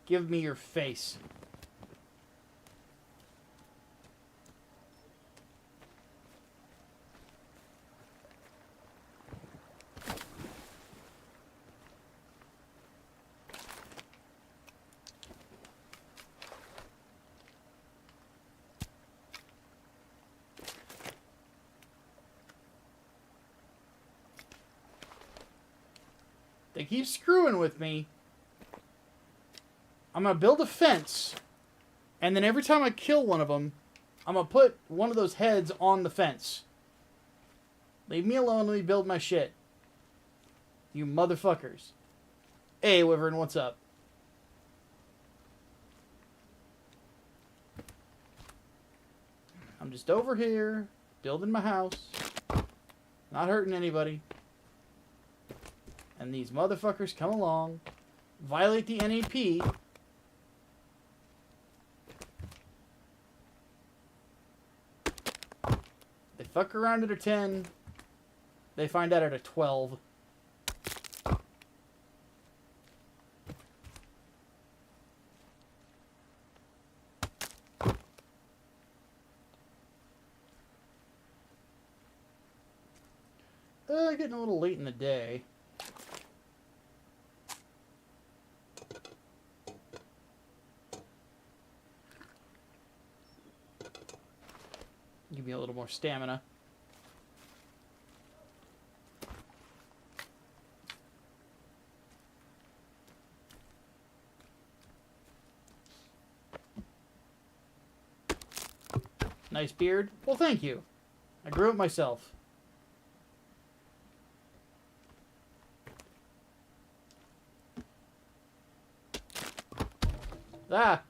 Give me your face. They keep screwing with me. I'm going to build a fence. And then every time I kill one of them, I'm going to put one of those heads on the fence. Leave me alone. Let me build my shit. You motherfuckers. Hey, Wyvern, what's up? I'm just over here, building my house. Not hurting anybody. And these motherfuckers come along, violate the NAP. They fuck around at a 10. They find out at a 12. Getting a little late in the day. Give me a little more stamina. Nice beard. Well, thank you. I grew it myself. Ah!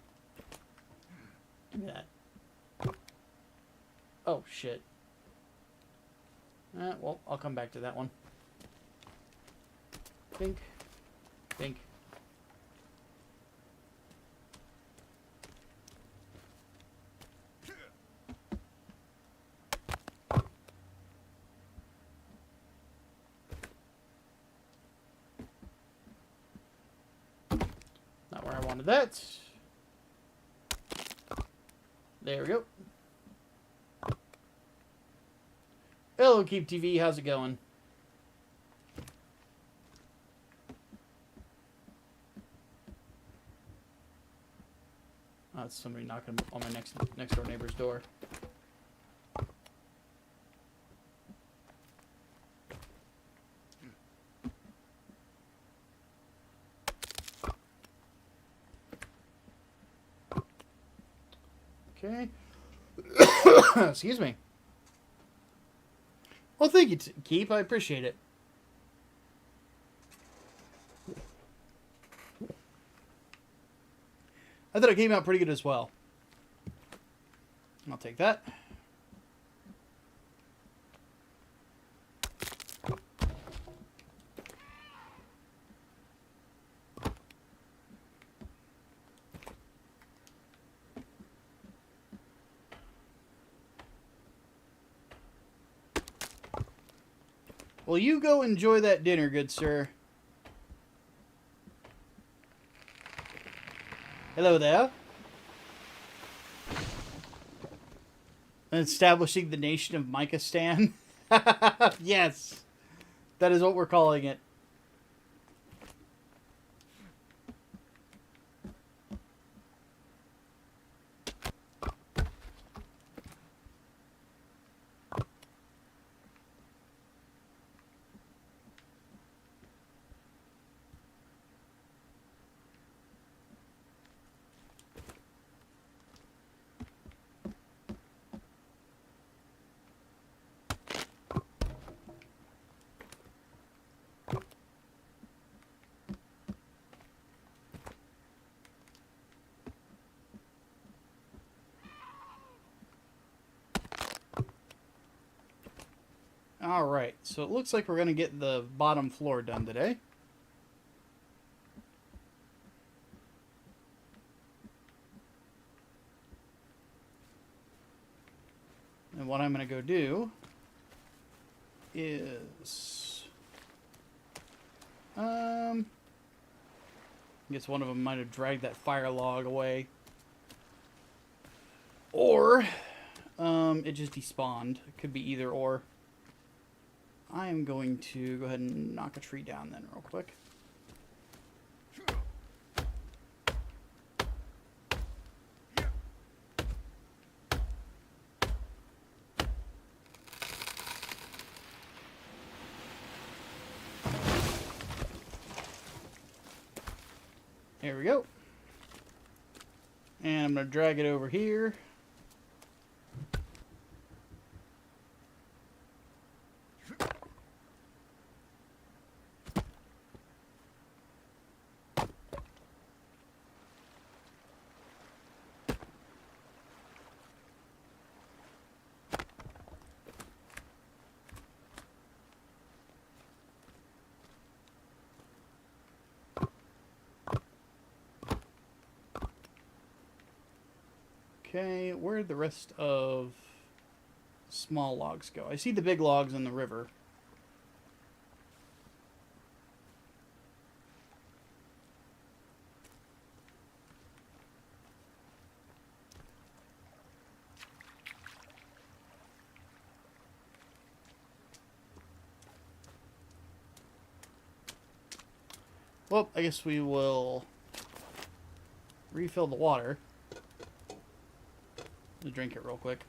Give me that. Oh, shit. Well, I'll come back to that one. Think. Think. Not where I wanted that. There we go. Hello, Keep TV. How's it going? Oh, it's somebody knocking on my next door neighbor's door. Okay. Excuse me. Well, thank you, Keep. I appreciate it. I thought it came out pretty good as well. I'll take that. Well, you go enjoy that dinner, good sir. Hello there. Establishing the nation of Micah Stan. Yes. That is what we're calling it. Alright, so it looks like we're going to get the bottom floor done today. And what I'm going to go do is... I guess one of them might have dragged that fire log away. Or, it just despawned. It could be either or. I am going to go ahead and knock a tree down then real quick. There we go. And I'm going to drag it over here. Okay, where'd the rest of small logs go? I see the big logs in the river. Well, I guess we will refill the water. Let's drink it real quick.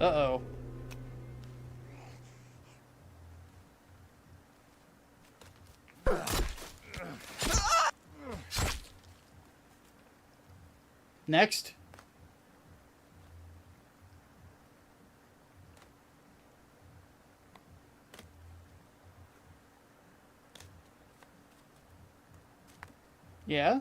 Uh-oh. Next. Yeah?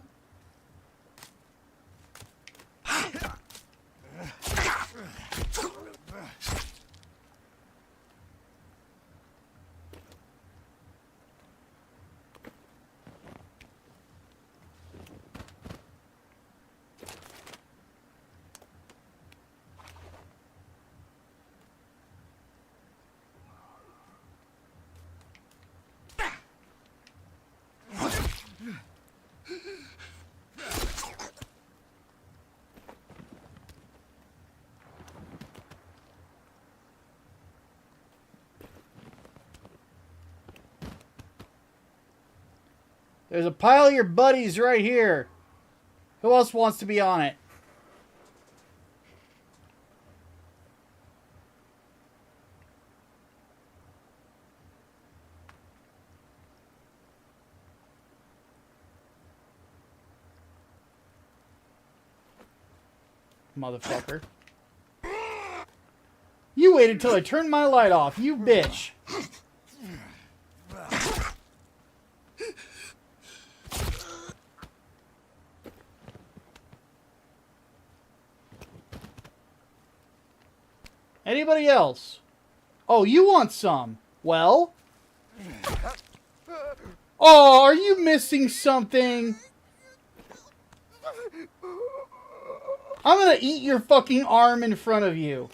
There's a pile of your buddies right here. Who else wants to be on it? Motherfucker. You waited till I turned my light off, you bitch. Anybody else? Oh, you want some? Well? Oh, are you missing something? I'm gonna eat your fucking arm in front of you.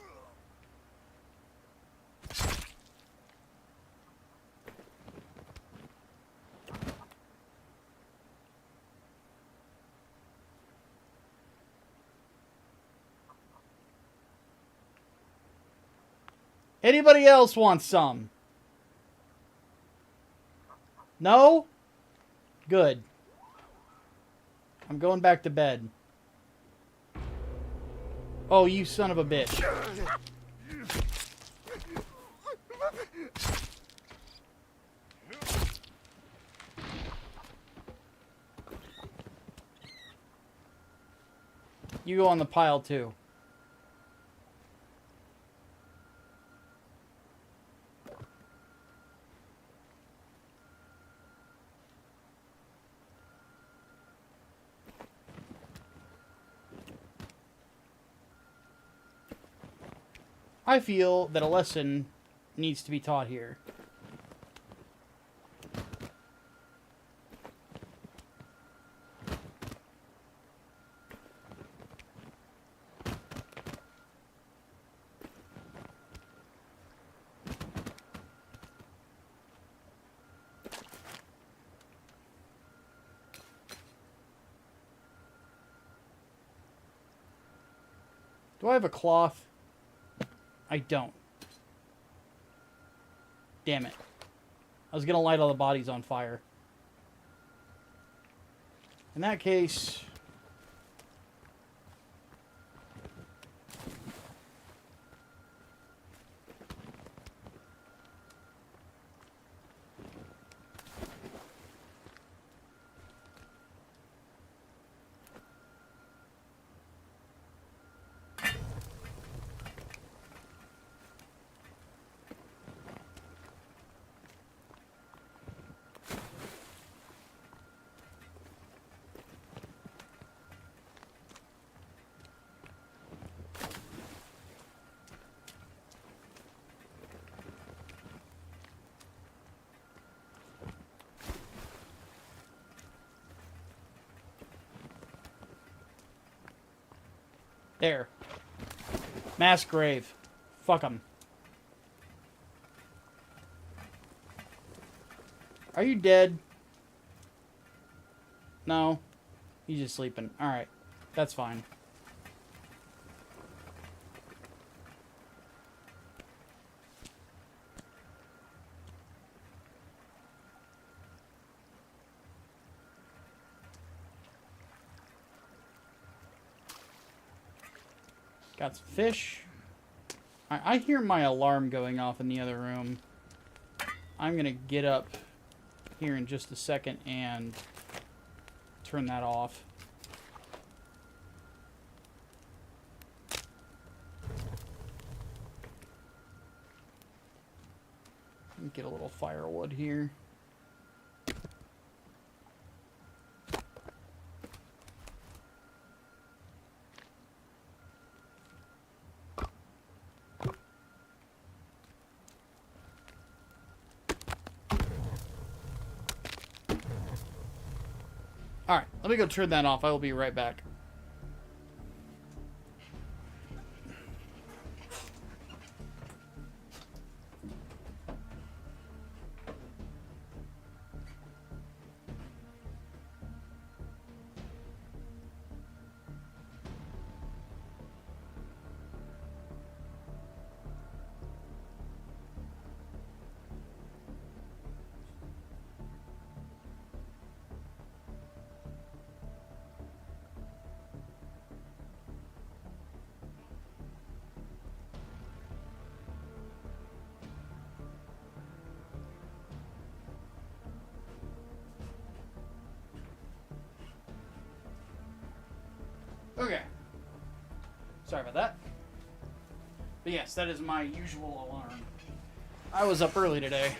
Anybody else want some? No? Good. I'm going back to bed. Oh, you son of a bitch. You go on the pile, too. I feel that a lesson needs to be taught here. Do I have a cloth? I don't. Damn it. I was going to light all the bodies on fire. In that case... There. Mass grave. Fuck them. Are you dead? No. He's just sleeping. Alright. That's fine. Got some fish. I hear my alarm going off in the other room. I'm going to get up here in just a second and turn that off. Get a little firewood here. Alright, let me go turn that off. I will be right back. Okay. Sorry about that. But yes, that is my usual alarm. I was up early today.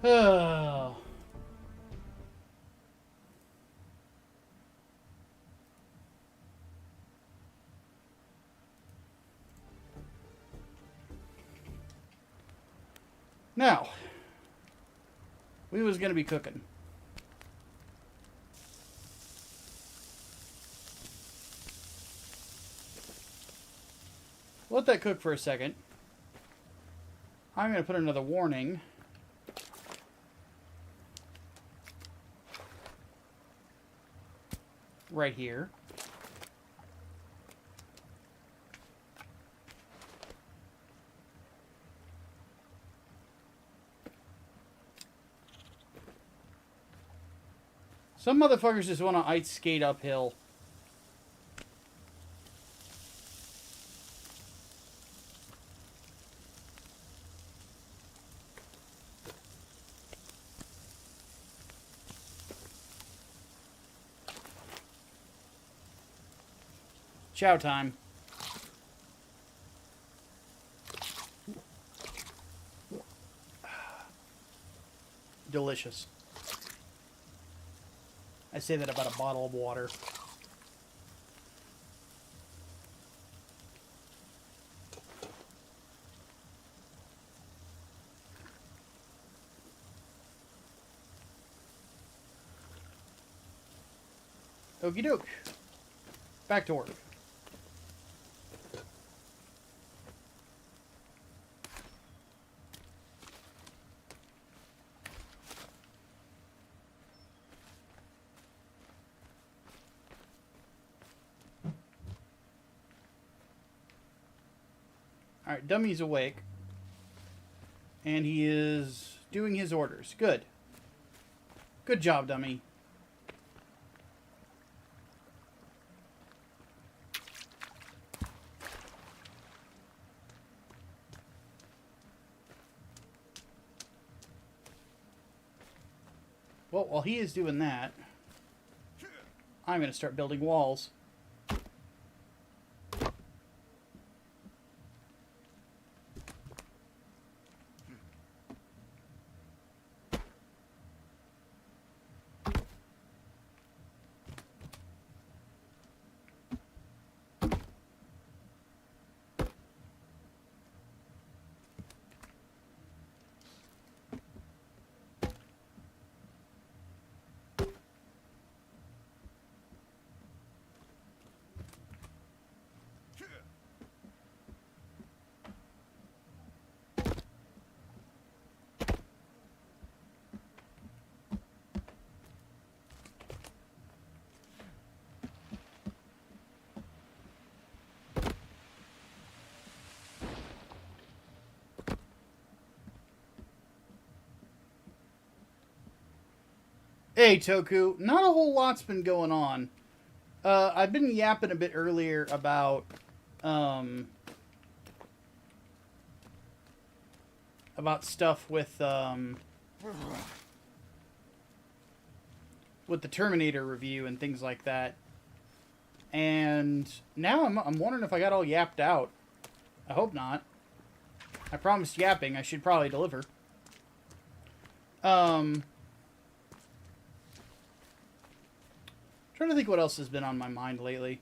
Oh. Now, we was gonna be cooking. Let that cook for a second. I'm going to put another warning. Right here. Some motherfuckers just want to ice skate uphill. Chow time. Delicious. I say that about a bottle of water. Okie doke. Back to work. Alright, Dummy's awake. And he is doing his orders. Good. Good job, Dummy. Well, while he is doing that, I'm going to start building walls. Hey, Toku. Not a whole lot's been going on. I've been yapping a bit earlier about stuff with the Terminator review and things like that. And now I'm wondering if I got all yapped out. I hope not. I promised Yapping. I should probably deliver. Trying to think what else has been on my mind lately.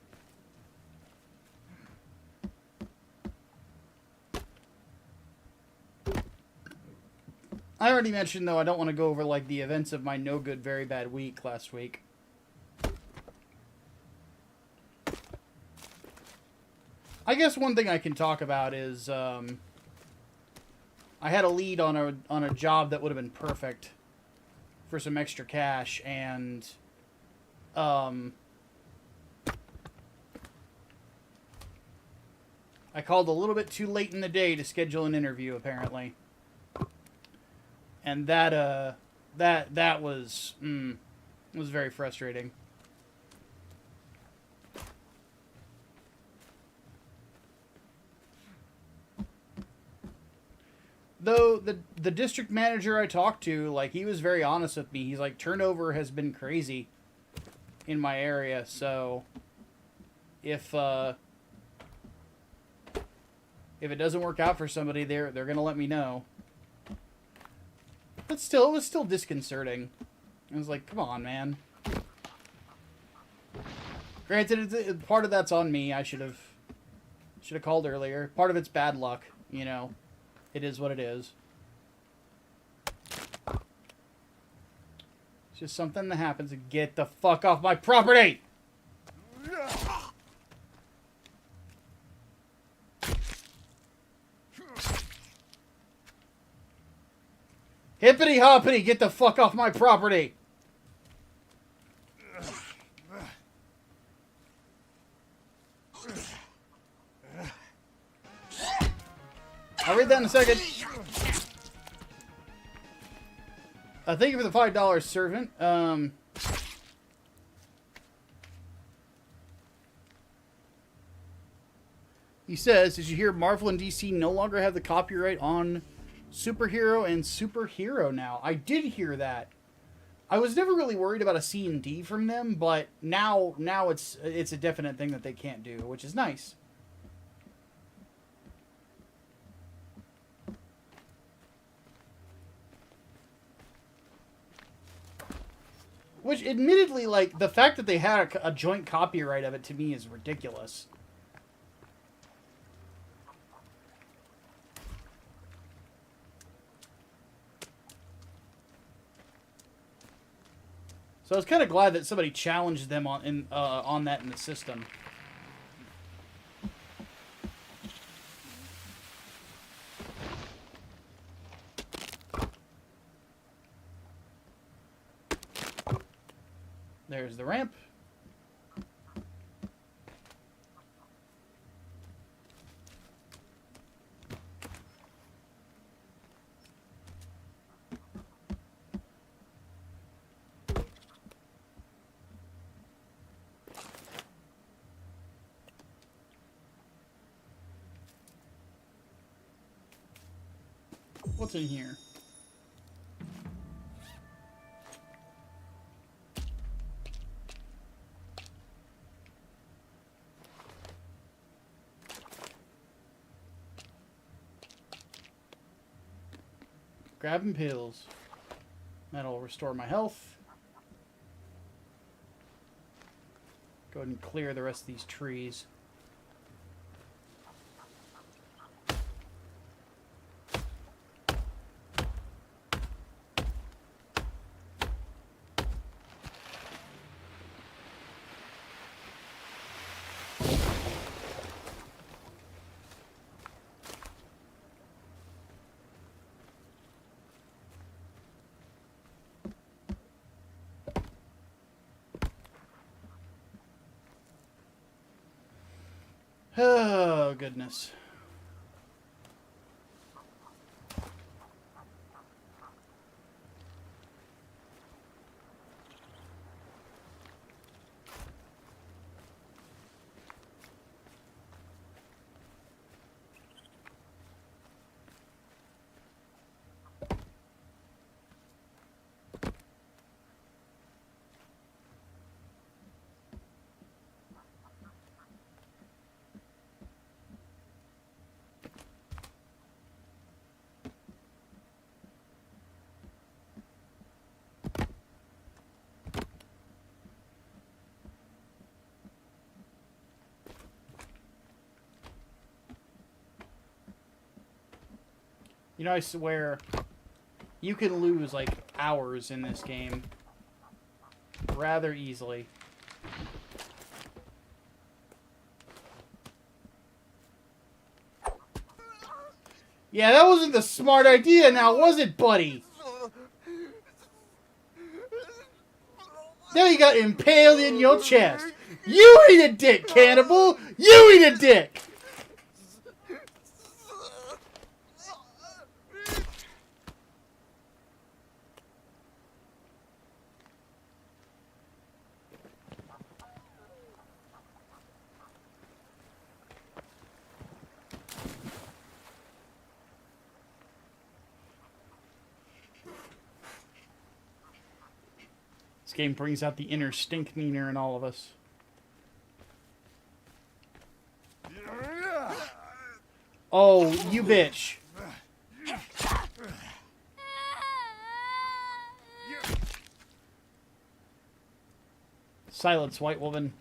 I already mentioned, though, I don't want to go over, like, the events of my no good, very bad week last week. I guess one thing I can talk about is, I had a lead on a job that would have been perfect for some extra cash, and I called a little bit too late in the day to schedule an interview, apparently. And that was very frustrating. Though the district manager I talked to, like, he was very honest with me. He's like, turnover has been crazy in my area, so if it doesn't work out for somebody, they're gonna let me know. But still, it was still disconcerting. I was like, come on, man. Granted, part of that's on me. I should have called earlier. Part of it's bad luck, you know. It is what it is. It's just something that happens. Get the fuck off my property! Hippity hoppity, get the fuck off my property! I'll read that in a second. Thank you for the $5, servant. He says, did you hear Marvel and DC no longer have the copyright on Superhero and Superhero now? I did hear that. I was never really worried about a C&D from them, but now it's a definite thing that they can't do, which is nice. Which, admittedly, like, the fact that they had a joint copyright of it, to me, is ridiculous. So I was kind of glad that somebody challenged them on that in the system. There's the ramp. What's in here? Grabbing pills. That'll restore my health. Go ahead and clear the rest of these trees. Oh, goodness. You know, I swear, you can lose, like, hours in this game rather easily. Yeah, that wasn't the smart idea now, was it, buddy? Now you got impaled in your chest. You eat a dick, cannibal! You eat a dick! This game brings out the inner stink meaner in all of us. Oh, you bitch. Silence, white woman.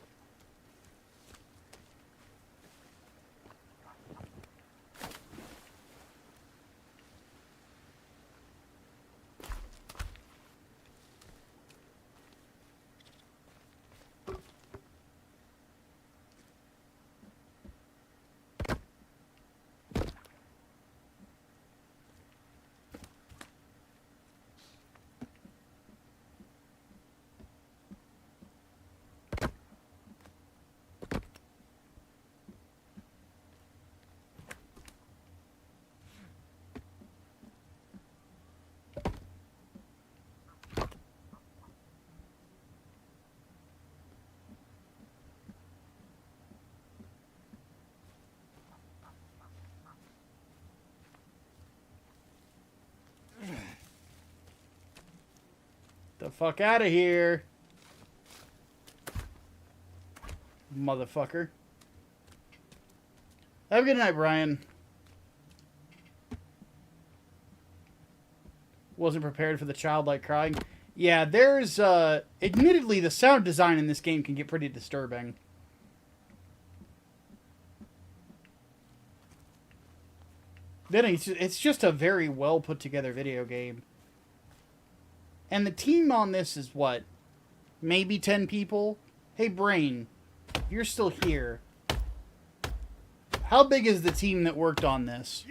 fuck out of here. Motherfucker. Have a good night, Brian. Wasn't prepared for the childlike crying. Yeah, there's, admittedly, the sound design in this game can get pretty disturbing. Then it's just a very well put together video game. And the team on this is what? Maybe 10 people? Hey, Brain, you're still here. How big is the team that worked on this?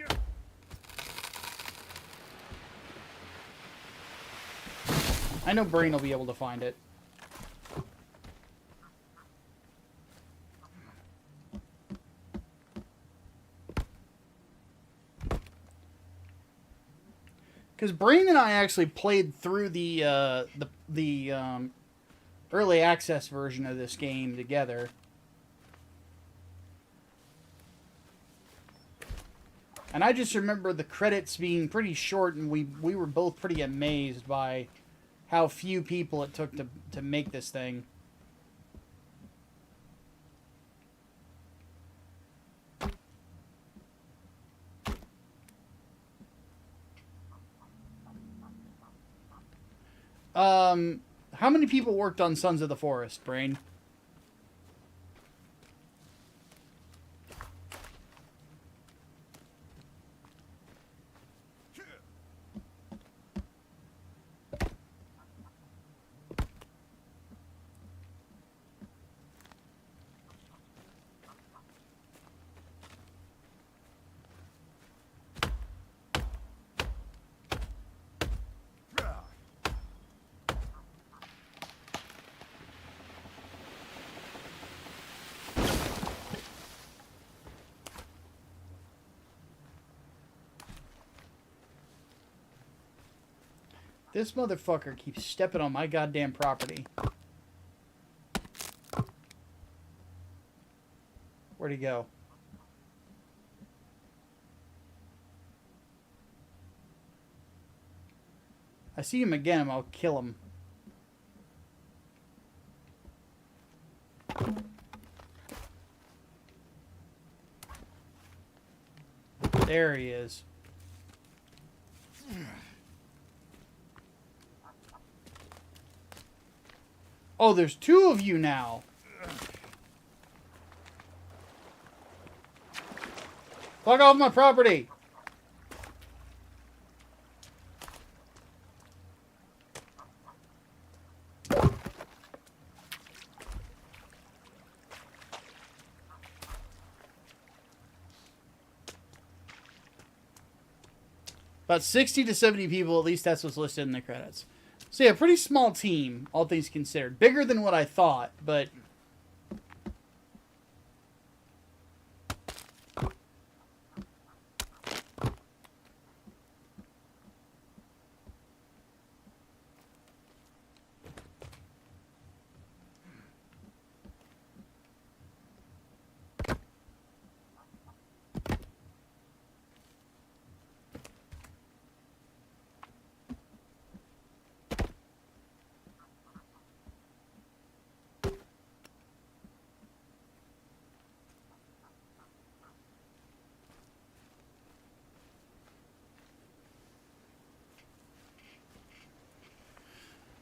I know Brain will be able to find it. Because Brain and I actually played through the early access version of this game together. And I just remember the credits being pretty short, and we were both pretty amazed by how few people it took to make this thing. How many people worked on Sons of the Forest, Brain? This motherfucker keeps stepping on my goddamn property. Where'd he go? I see him again, I'll kill him. There he is. Oh, there's two of you now. Fuck off my property. About 60 to 70 people, at least that's what's listed in the credits. So yeah, pretty small team, all things considered. Bigger than what I thought, but...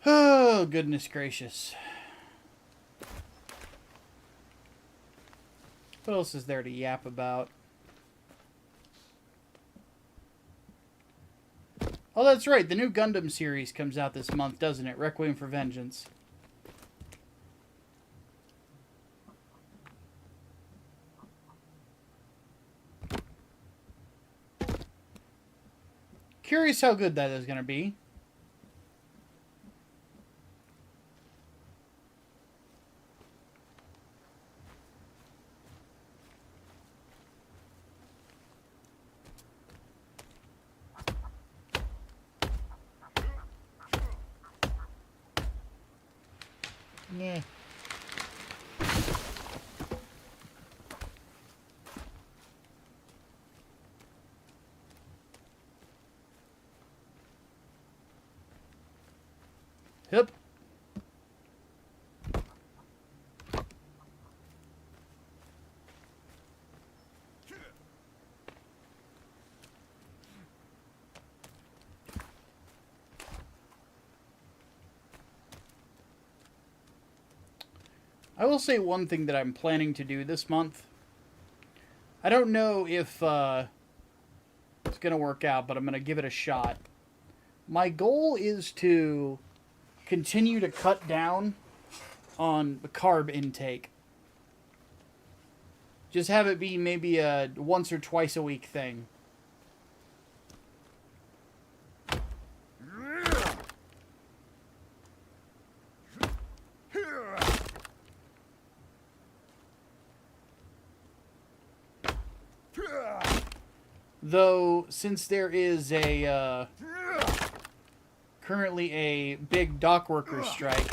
Oh, goodness gracious. What else is there to yap about? Oh, that's right. The new Gundam series comes out this month, doesn't it? Requiem for Vengeance. Curious how good that is going to be. Yeah. Yep. I will say one thing that I'm planning to do this month. I don't know if it's going to work out, but I'm going to give it a shot. My goal is to continue to cut down on the carb intake. Just have it be maybe a once or twice a week thing. Though, since there is a currently a big dock workers strike,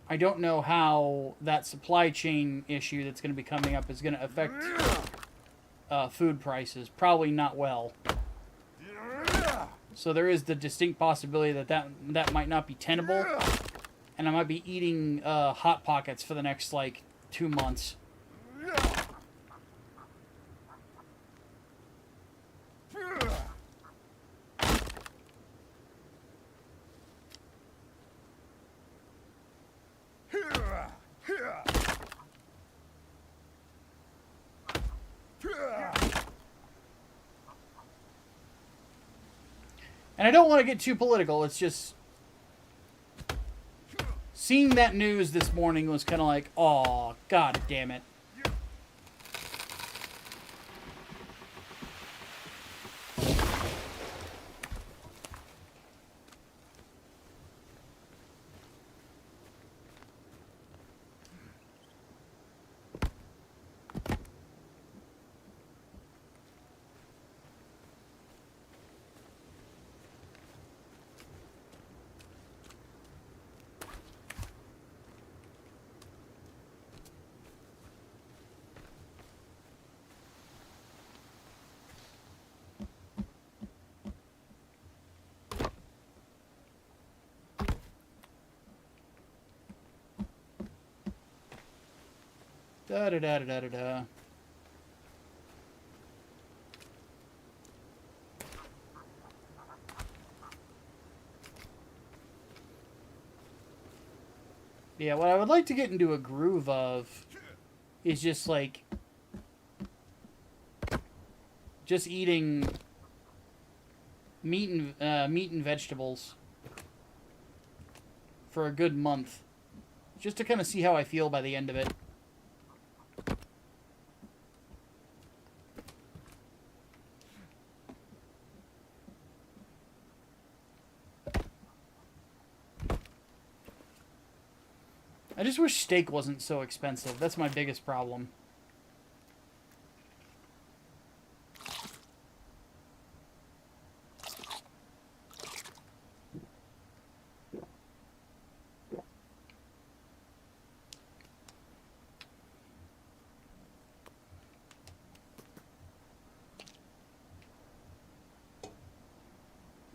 I don't know how that supply chain issue that's going to be coming up is going to affect food prices. Probably not well. So there is the distinct possibility that might not be tenable, and I might be eating Hot Pockets for the next, like, 2 months. And I don't want to get too political, it's just... Seeing that news this morning was kind of like, aw, god damn it. Da-da-da-da-da-da. Yeah, what I would like to get into a groove of is just, like, just eating meat and vegetables for a good month. Just to kind of see how I feel by the end of it. I just wish steak wasn't so expensive. That's my biggest problem.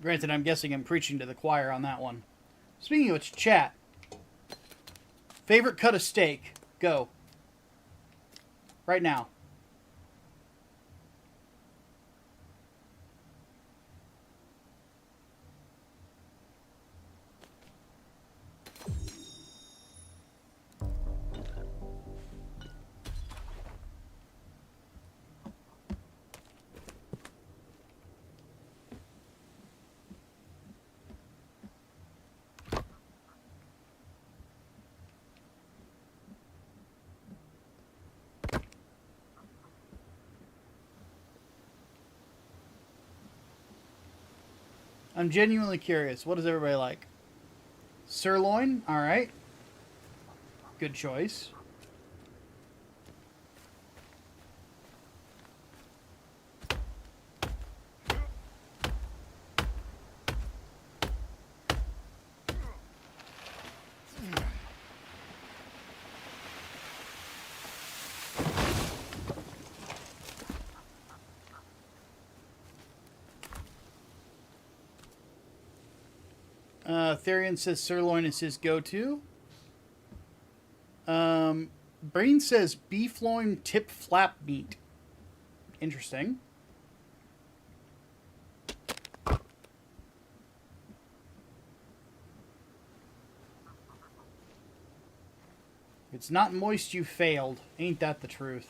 Granted, I'm guessing I'm preaching to the choir on that one. Speaking of which, chat. Favorite cut of steak? Go. Right now. I'm genuinely curious. What does everybody like? Sirloin? Alright. Good choice. Therian says sirloin is his go-to. Brain says beef loin tip flap meat. Interesting. If it's not moist, you failed. Ain't that the truth?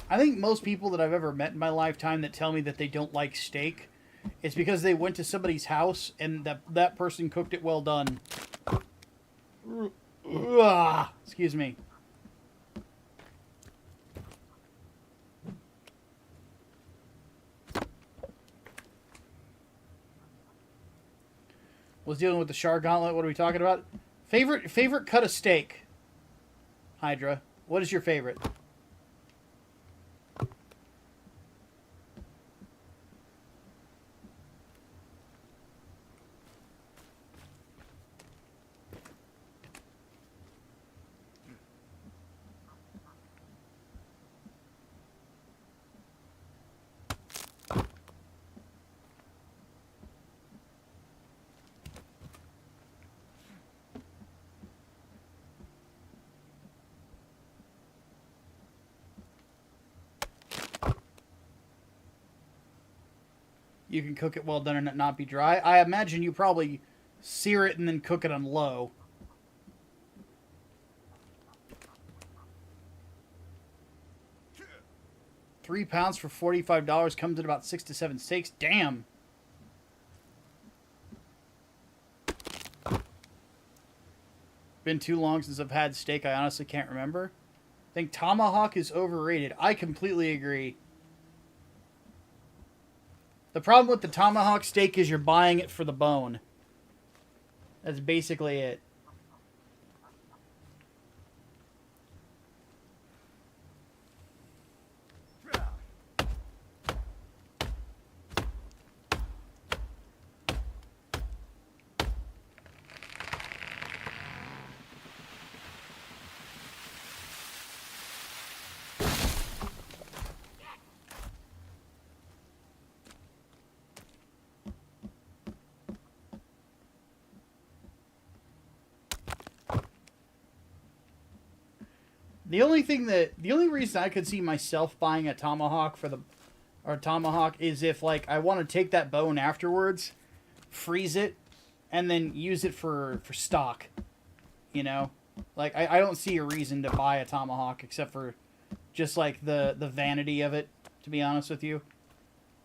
I think most people that I've ever met in my lifetime that tell me that they don't like steak, it's because they went to somebody's house and that person cooked it well done. Excuse me. Was dealing with the Char Gauntlet. What are we talking about? Favorite cut of steak. Hydra. What is your favorite? You can cook it well done and it not be dry. I imagine you probably sear it and then cook it on low. £3 for $45 comes at about 6 to 7 steaks. Damn. Been too long since I've had steak. I honestly can't remember. I think tomahawk is overrated. I completely agree. The problem with the tomahawk steak is you're buying it for the bone. That's basically it. The only reason I could see myself buying a tomahawk is if like I want to take that bone afterwards, freeze it, and then use it for stock. You know? Like I don't see a reason to buy a tomahawk except for just like the vanity of it, to be honest with you.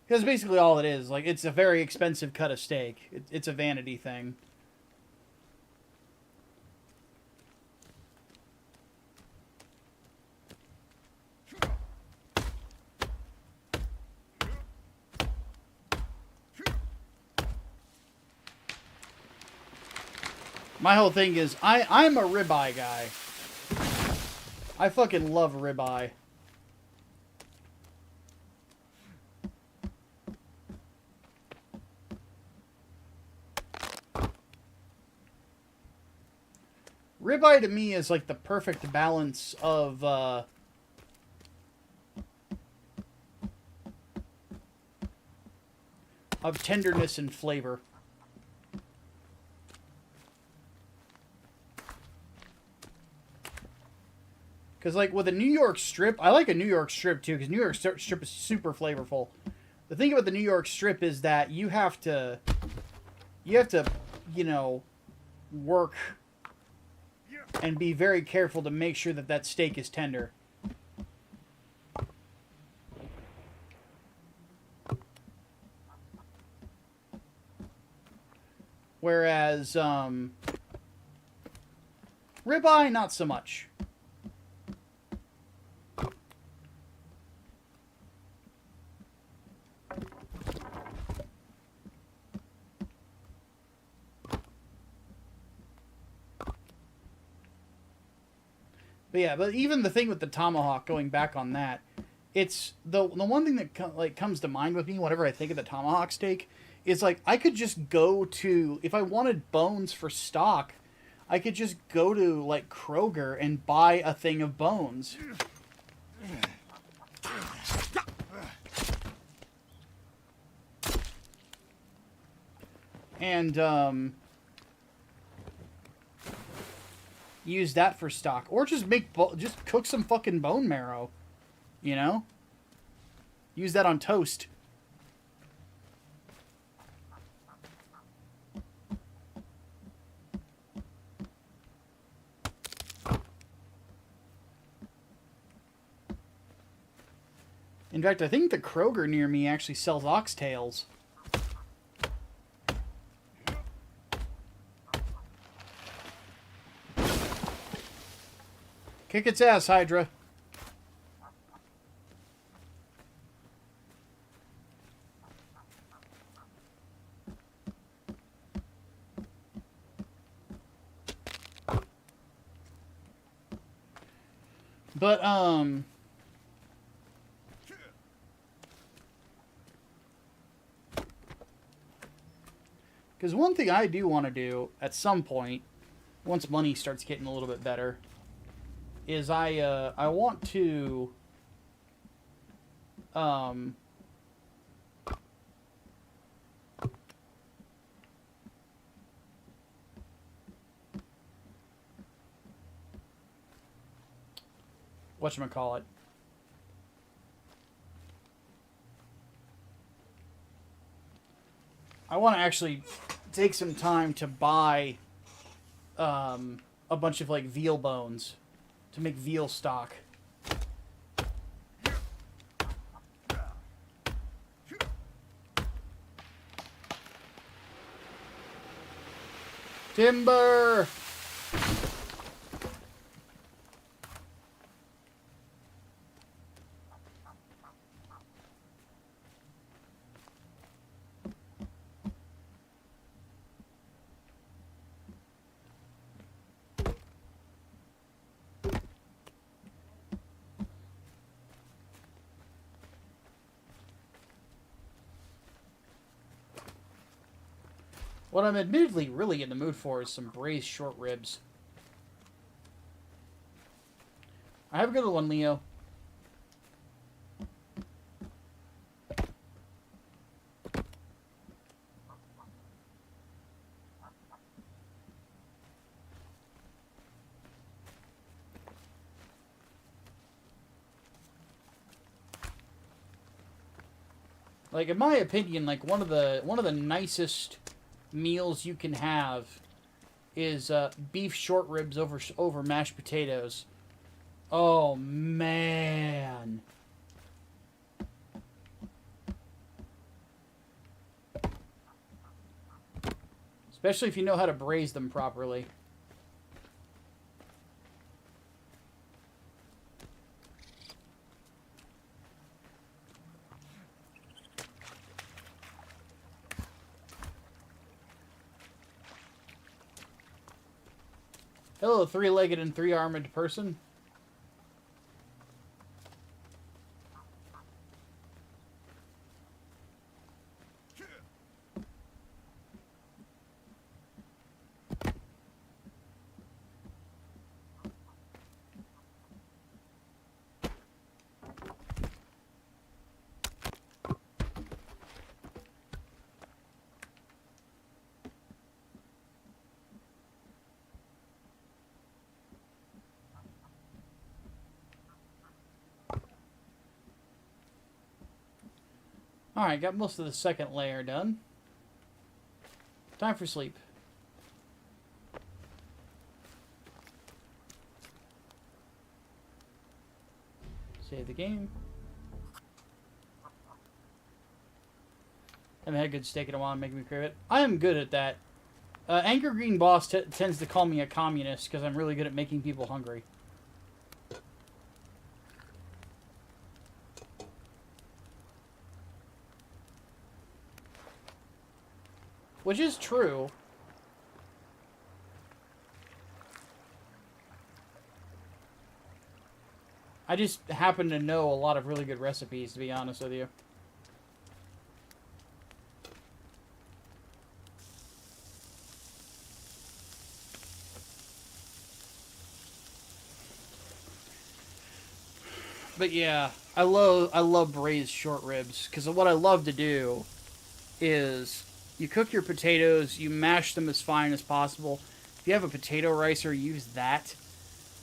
Because basically all it is. Like it's a very expensive cut of steak. It's a vanity thing. My whole thing is, I'm a ribeye guy. I fucking love ribeye. Ribeye to me is like the perfect balance of tenderness and flavor. Because, like, with a New York strip, I like a New York strip, too, because New York strip is super flavorful. The thing about the New York strip is that you have to, you know, work and be very careful to make sure that that steak is tender. Whereas, ribeye, not so much. But yeah, but even the thing with the tomahawk, going back on that, it's the one thing that comes to mind with me whenever I think of the tomahawk steak is like I could just go to, if I wanted bones for stock, I could just go to like Kroger and buy a thing of bones. and use that for stock, or just just cook some fucking bone marrow, you know? Use that on toast. In fact, I think the Kroger near me actually sells oxtails. Kick its ass, Hydra. But, because one thing I do want to do at some point, once money starts getting a little bit better, is I want to whatchamacallit? I want to actually take some time to buy a bunch of like veal bones to make veal stock. Timber! What I'm admittedly really in the mood for is some braised short ribs. I have a good one, Leo. Like, in my opinion, like one of the nicest meals you can have is beef short ribs over mashed potatoes. Oh man. Especially if you know how to braise them properly. Hello, three-legged and three-armed person. Alright, got most of the second layer done. Time for sleep. Save the game. Haven't had a good steak in a while, making me crave it. I am good at that. Anchor Green Boss tends to call me a communist because I'm really good at making people hungry. Which is true. I just happen to know a lot of really good recipes, to be honest with you. But yeah, I love braised short ribs because what I love to do is You cook your potatoes, you mash them as fine as possible. If you have a potato ricer, use that.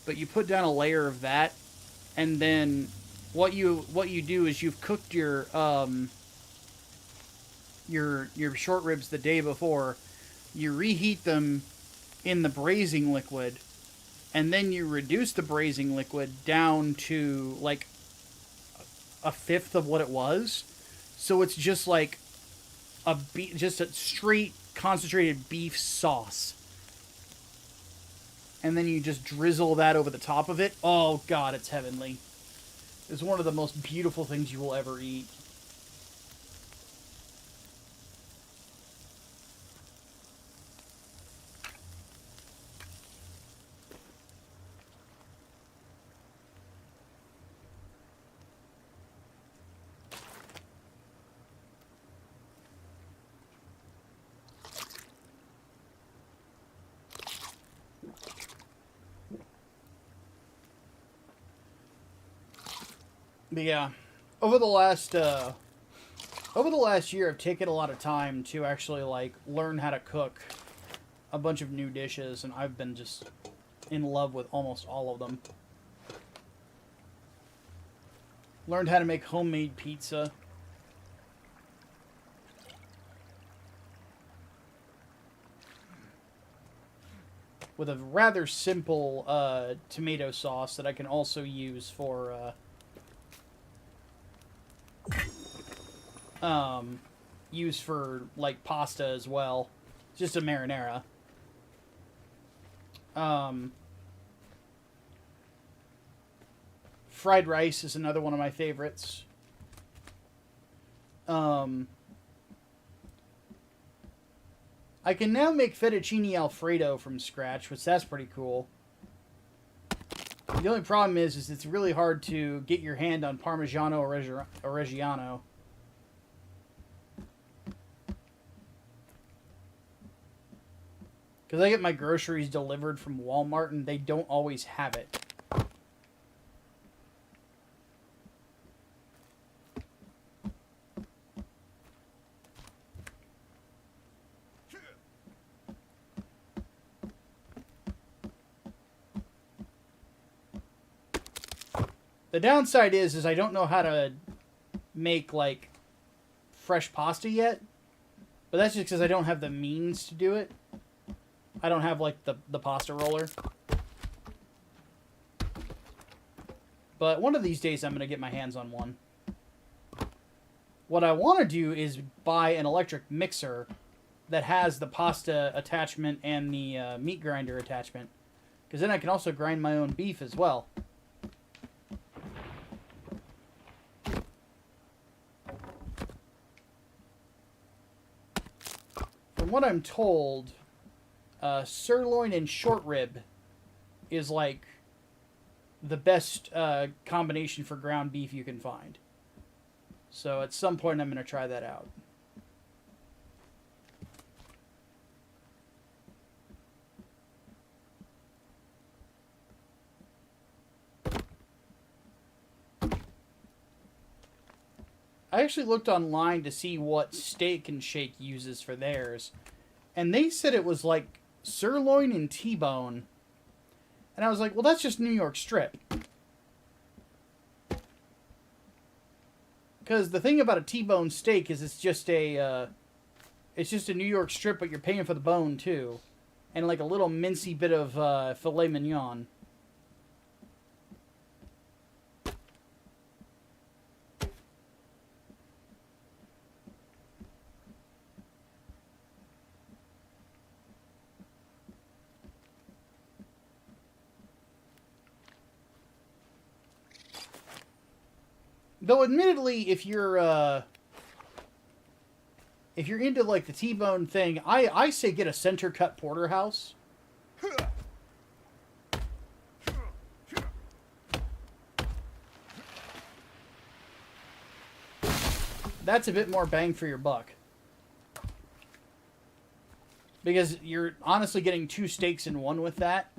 But you put down a layer of that, and then what you do is you've cooked your short ribs the day before. You reheat them in the braising liquid, and then you reduce the braising liquid down to like a fifth of what it was. So it's just like just a straight concentrated beef sauce. And then you just drizzle that over the top of it. Oh god, it's heavenly. It's one of the most beautiful things you will ever eat. But yeah, over the last year, I've taken a lot of time to actually like learn how to cook a bunch of new dishes, and I've been just in love with almost all of them. Learned how to make homemade pizza. With a rather simple tomato sauce that I can also use for like pasta as well. Just a marinara. Fried rice is another one of my favorites. I can now make fettuccine Alfredo from scratch, which that's pretty cool. The only problem is it's really hard to get your hand on Parmigiano Reggiano. Because I get my groceries delivered from Walmart and they don't always have it. The downside is I don't know how to make, like, fresh pasta yet. But that's just because I don't have the means to do it. I don't have, like, the pasta roller. But one of these days I'm going to get my hands on one. What I want to do is buy an electric mixer that has the pasta attachment and the meat grinder attachment. Because then I can also grind my own beef as well. From what I'm told, sirloin and short rib is like the best combination for ground beef you can find. So at some point I'm going to try that out. I actually looked online to see what Steak and Shake uses for theirs. And they said it was like sirloin and T-bone. And I was like, well, that's just New York strip. Because the thing about a T-bone steak is it's just a New York strip, but you're paying for the bone too. And like a little mincy bit of filet mignon. Though, admittedly, if you're into like the T-bone thing, I say get a center cut porterhouse. That's a bit more bang for your buck. Because you're honestly getting 2 steaks in one with that.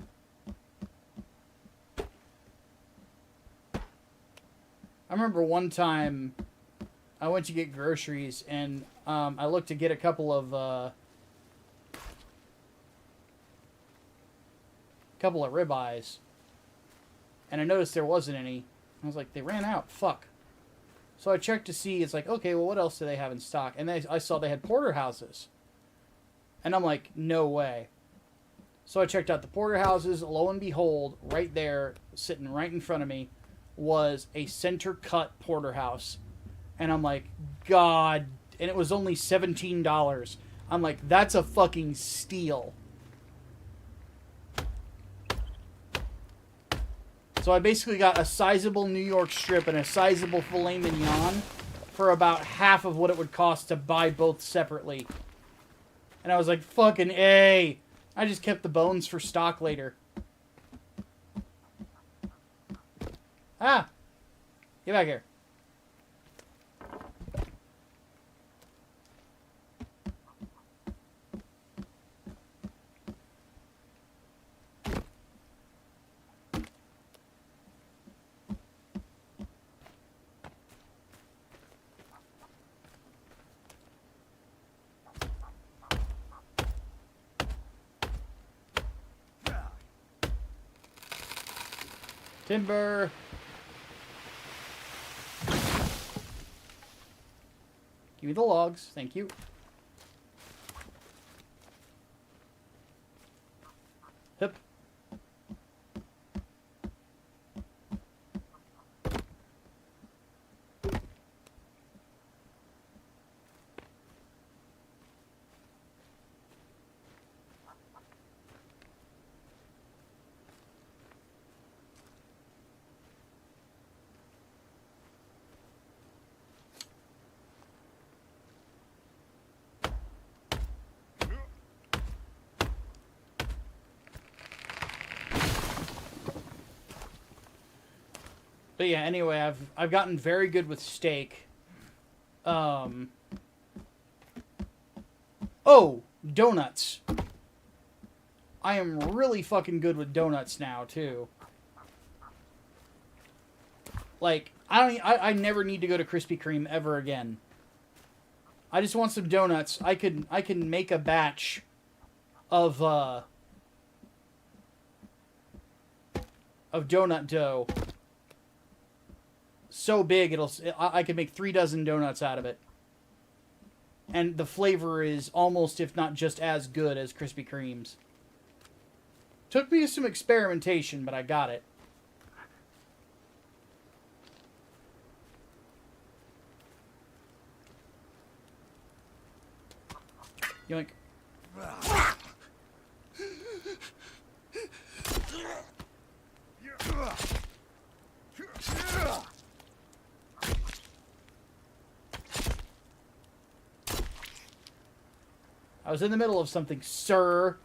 I remember one time I went to get groceries, and I looked to get a couple of ribeyes, and I noticed there wasn't any. I was like, they ran out. Fuck. So I checked to see. It's like, okay, well, what else do they have in stock? And I saw they had porterhouses, and I'm like, no way. So I checked out the porterhouses. Lo and behold, right there, sitting right in front of me, was a center cut porterhouse. And I'm like, God. And it was only $17. I'm like, that's a fucking steal. So I basically got a sizable New York strip and a sizable filet mignon for about half of what it would cost to buy both separately. And I was like, fucking A. I just kept the bones for stock later. Ah! Get back here. Timber. Give me the logs. Thank you. Hip. But yeah, anyway, I've gotten very good with steak. Oh, donuts. I am really fucking good with donuts now too. Like, I never need to go to Krispy Kreme ever again. I just want some donuts. I can make a batch of donut dough so big I could make 3 dozen donuts out of it. And the flavor is almost, if not just as good as Krispy Kreme's. Took me some experimentation, but I got it. Yoink. I was in the middle of something, sir.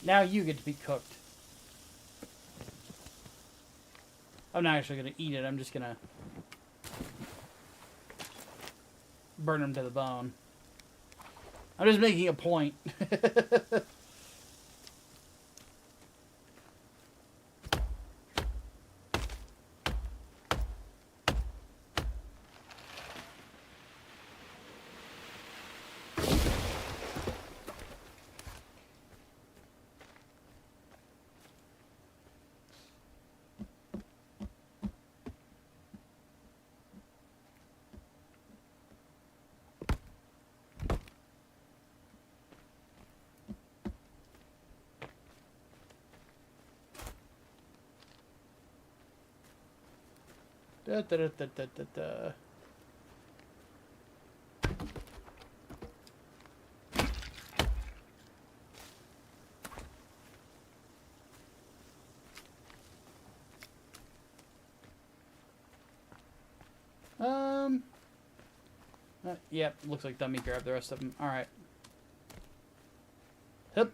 Now you get to be cooked. I'm not actually going to eat it. I'm just going to burn them to the bone. I'm just making a point. Da, da, da, da, da, da, da. Yep, looks like Dummy grabbed the rest of them. Alright. Hup.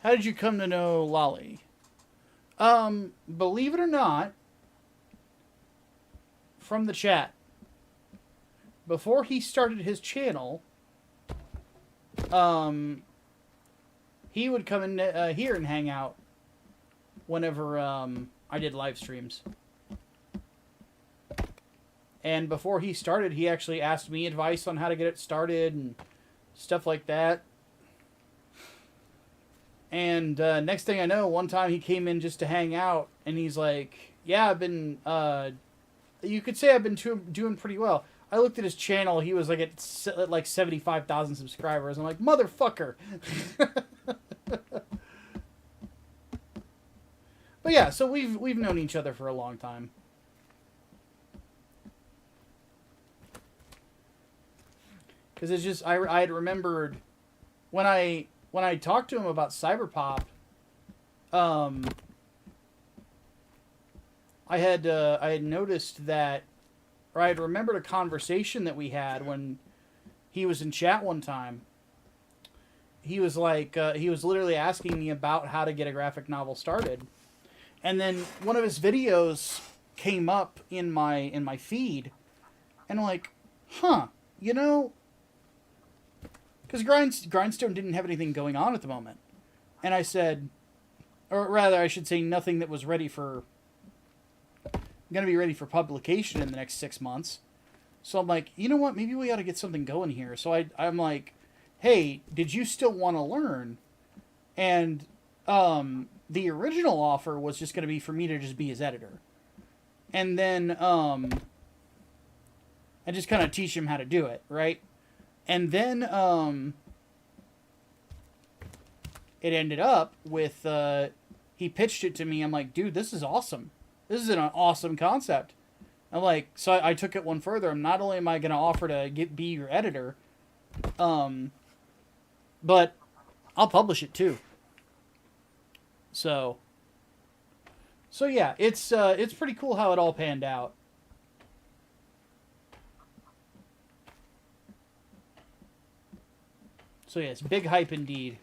How did you come to know Lolly? Believe it or not, from the chat. Before he started his channel, he would come in here and hang out whenever I did live streams. And before he started, he actually asked me advice on how to get it started and stuff like that. And next thing I know, one time he came in just to hang out, and he's like, yeah, I've been, you could say I've been doing pretty well. I looked at his channel, he was like at like 75,000 subscribers. I'm like, motherfucker. But yeah, so we've known each other for a long time. Because it's just, I had remembered when I talked to him about Cyberpop, I had noticed that, or I had remembered a conversation that we had when he was in chat one time. He was like, he was literally asking me about how to get a graphic novel started. And then one of his videos came up in my feed, and I'm like, huh, you know, because Grindstone didn't have anything going on at the moment. And I said, or rather I should say nothing that was going to be ready for publication in the next 6 months. So I'm like, you know what, maybe we ought to get something going here. So I'm like, hey, did you still want to learn? And the original offer was just going to be for me to just be his editor. And then I just kind of teach him how to do it, right? And then it ended up with, he pitched it to me. I'm like, dude, this is awesome. This is an awesome concept. I'm like, so I took it one further. Not only am I going to offer to be your editor, but I'll publish it too. So yeah, it's pretty cool how it all panned out. So yes, big hype indeed.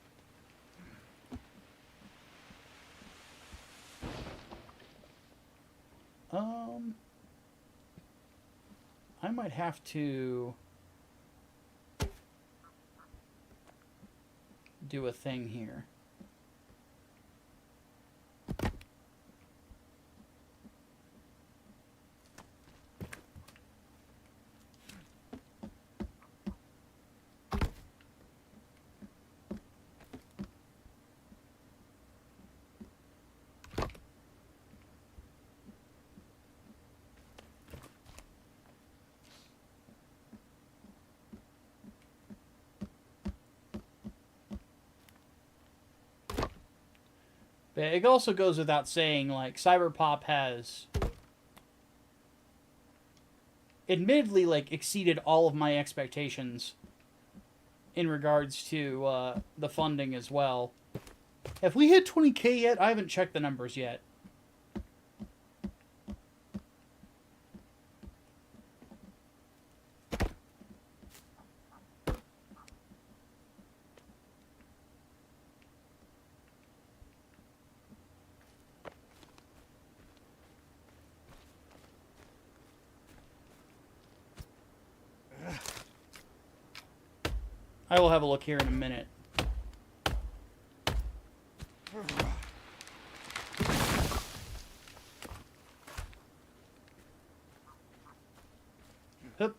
I might have to do a thing here. But it also goes without saying, like, Cyberpop has admittedly, like, exceeded all of my expectations in regards to the funding as well. Have we hit 20K yet? I haven't checked the numbers yet. I will have a look here in a minute. Hup.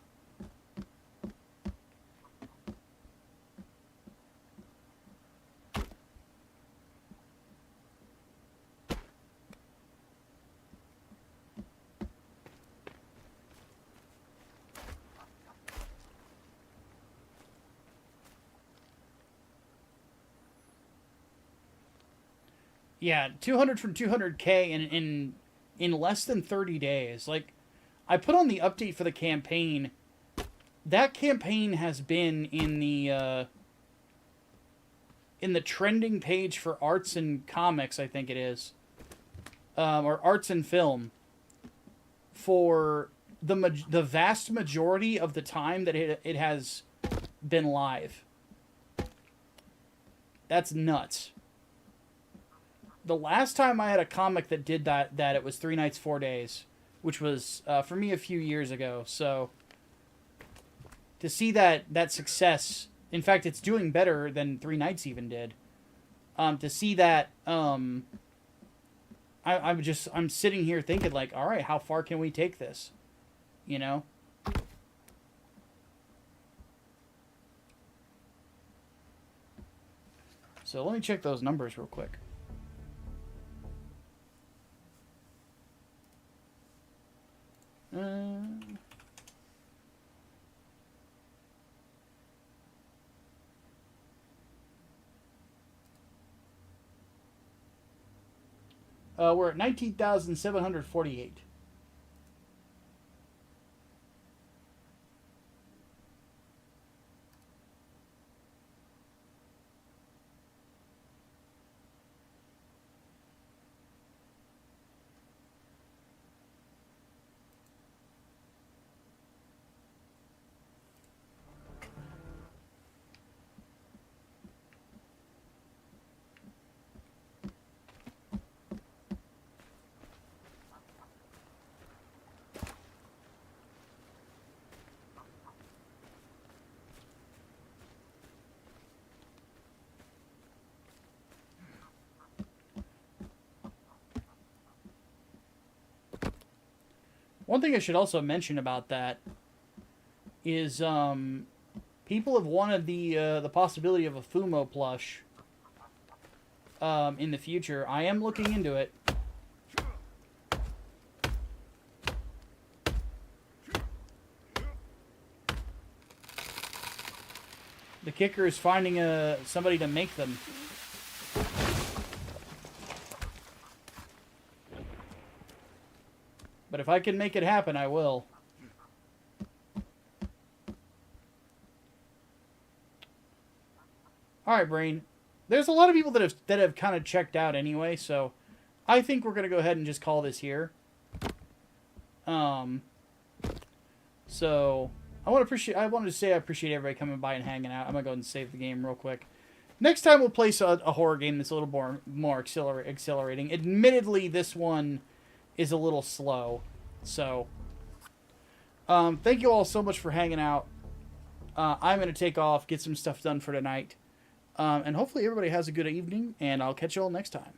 Yeah, 200 from 200K in less than 30 days. Like, I put on the update for the campaign. That campaign has been in the trending page for arts and comics, I think it is, or arts and film, for the vast majority of the time that it has been live. That's nuts. the last time I had a comic that did that it was 3 Nights, 4 Days, which was for me a few years ago. So to see that success, in fact, it's doing better than 3 Nights even did. To see that, I'm sitting here thinking like, all right, how far can we take this? You know. So let me check those numbers real quick. We're at 19,748. One thing I should also mention about that is people have wanted the possibility of a Fumo plush in the future. I am looking into it. The kicker is finding somebody to make them. But if I can make it happen, I will. All right, Brain. There's a lot of people that have kind of checked out anyway, so I think we're gonna go ahead and just call this here. So I wanted to say I appreciate everybody coming by and hanging out. I'm gonna go ahead and save the game real quick. Next time we'll play a horror game that's a little more exhilarating. Admittedly, this one is a little slow. So, thank you all so much for hanging out. I'm going to take off, get some stuff done for tonight. And hopefully everybody has a good evening, and I'll catch you all next time.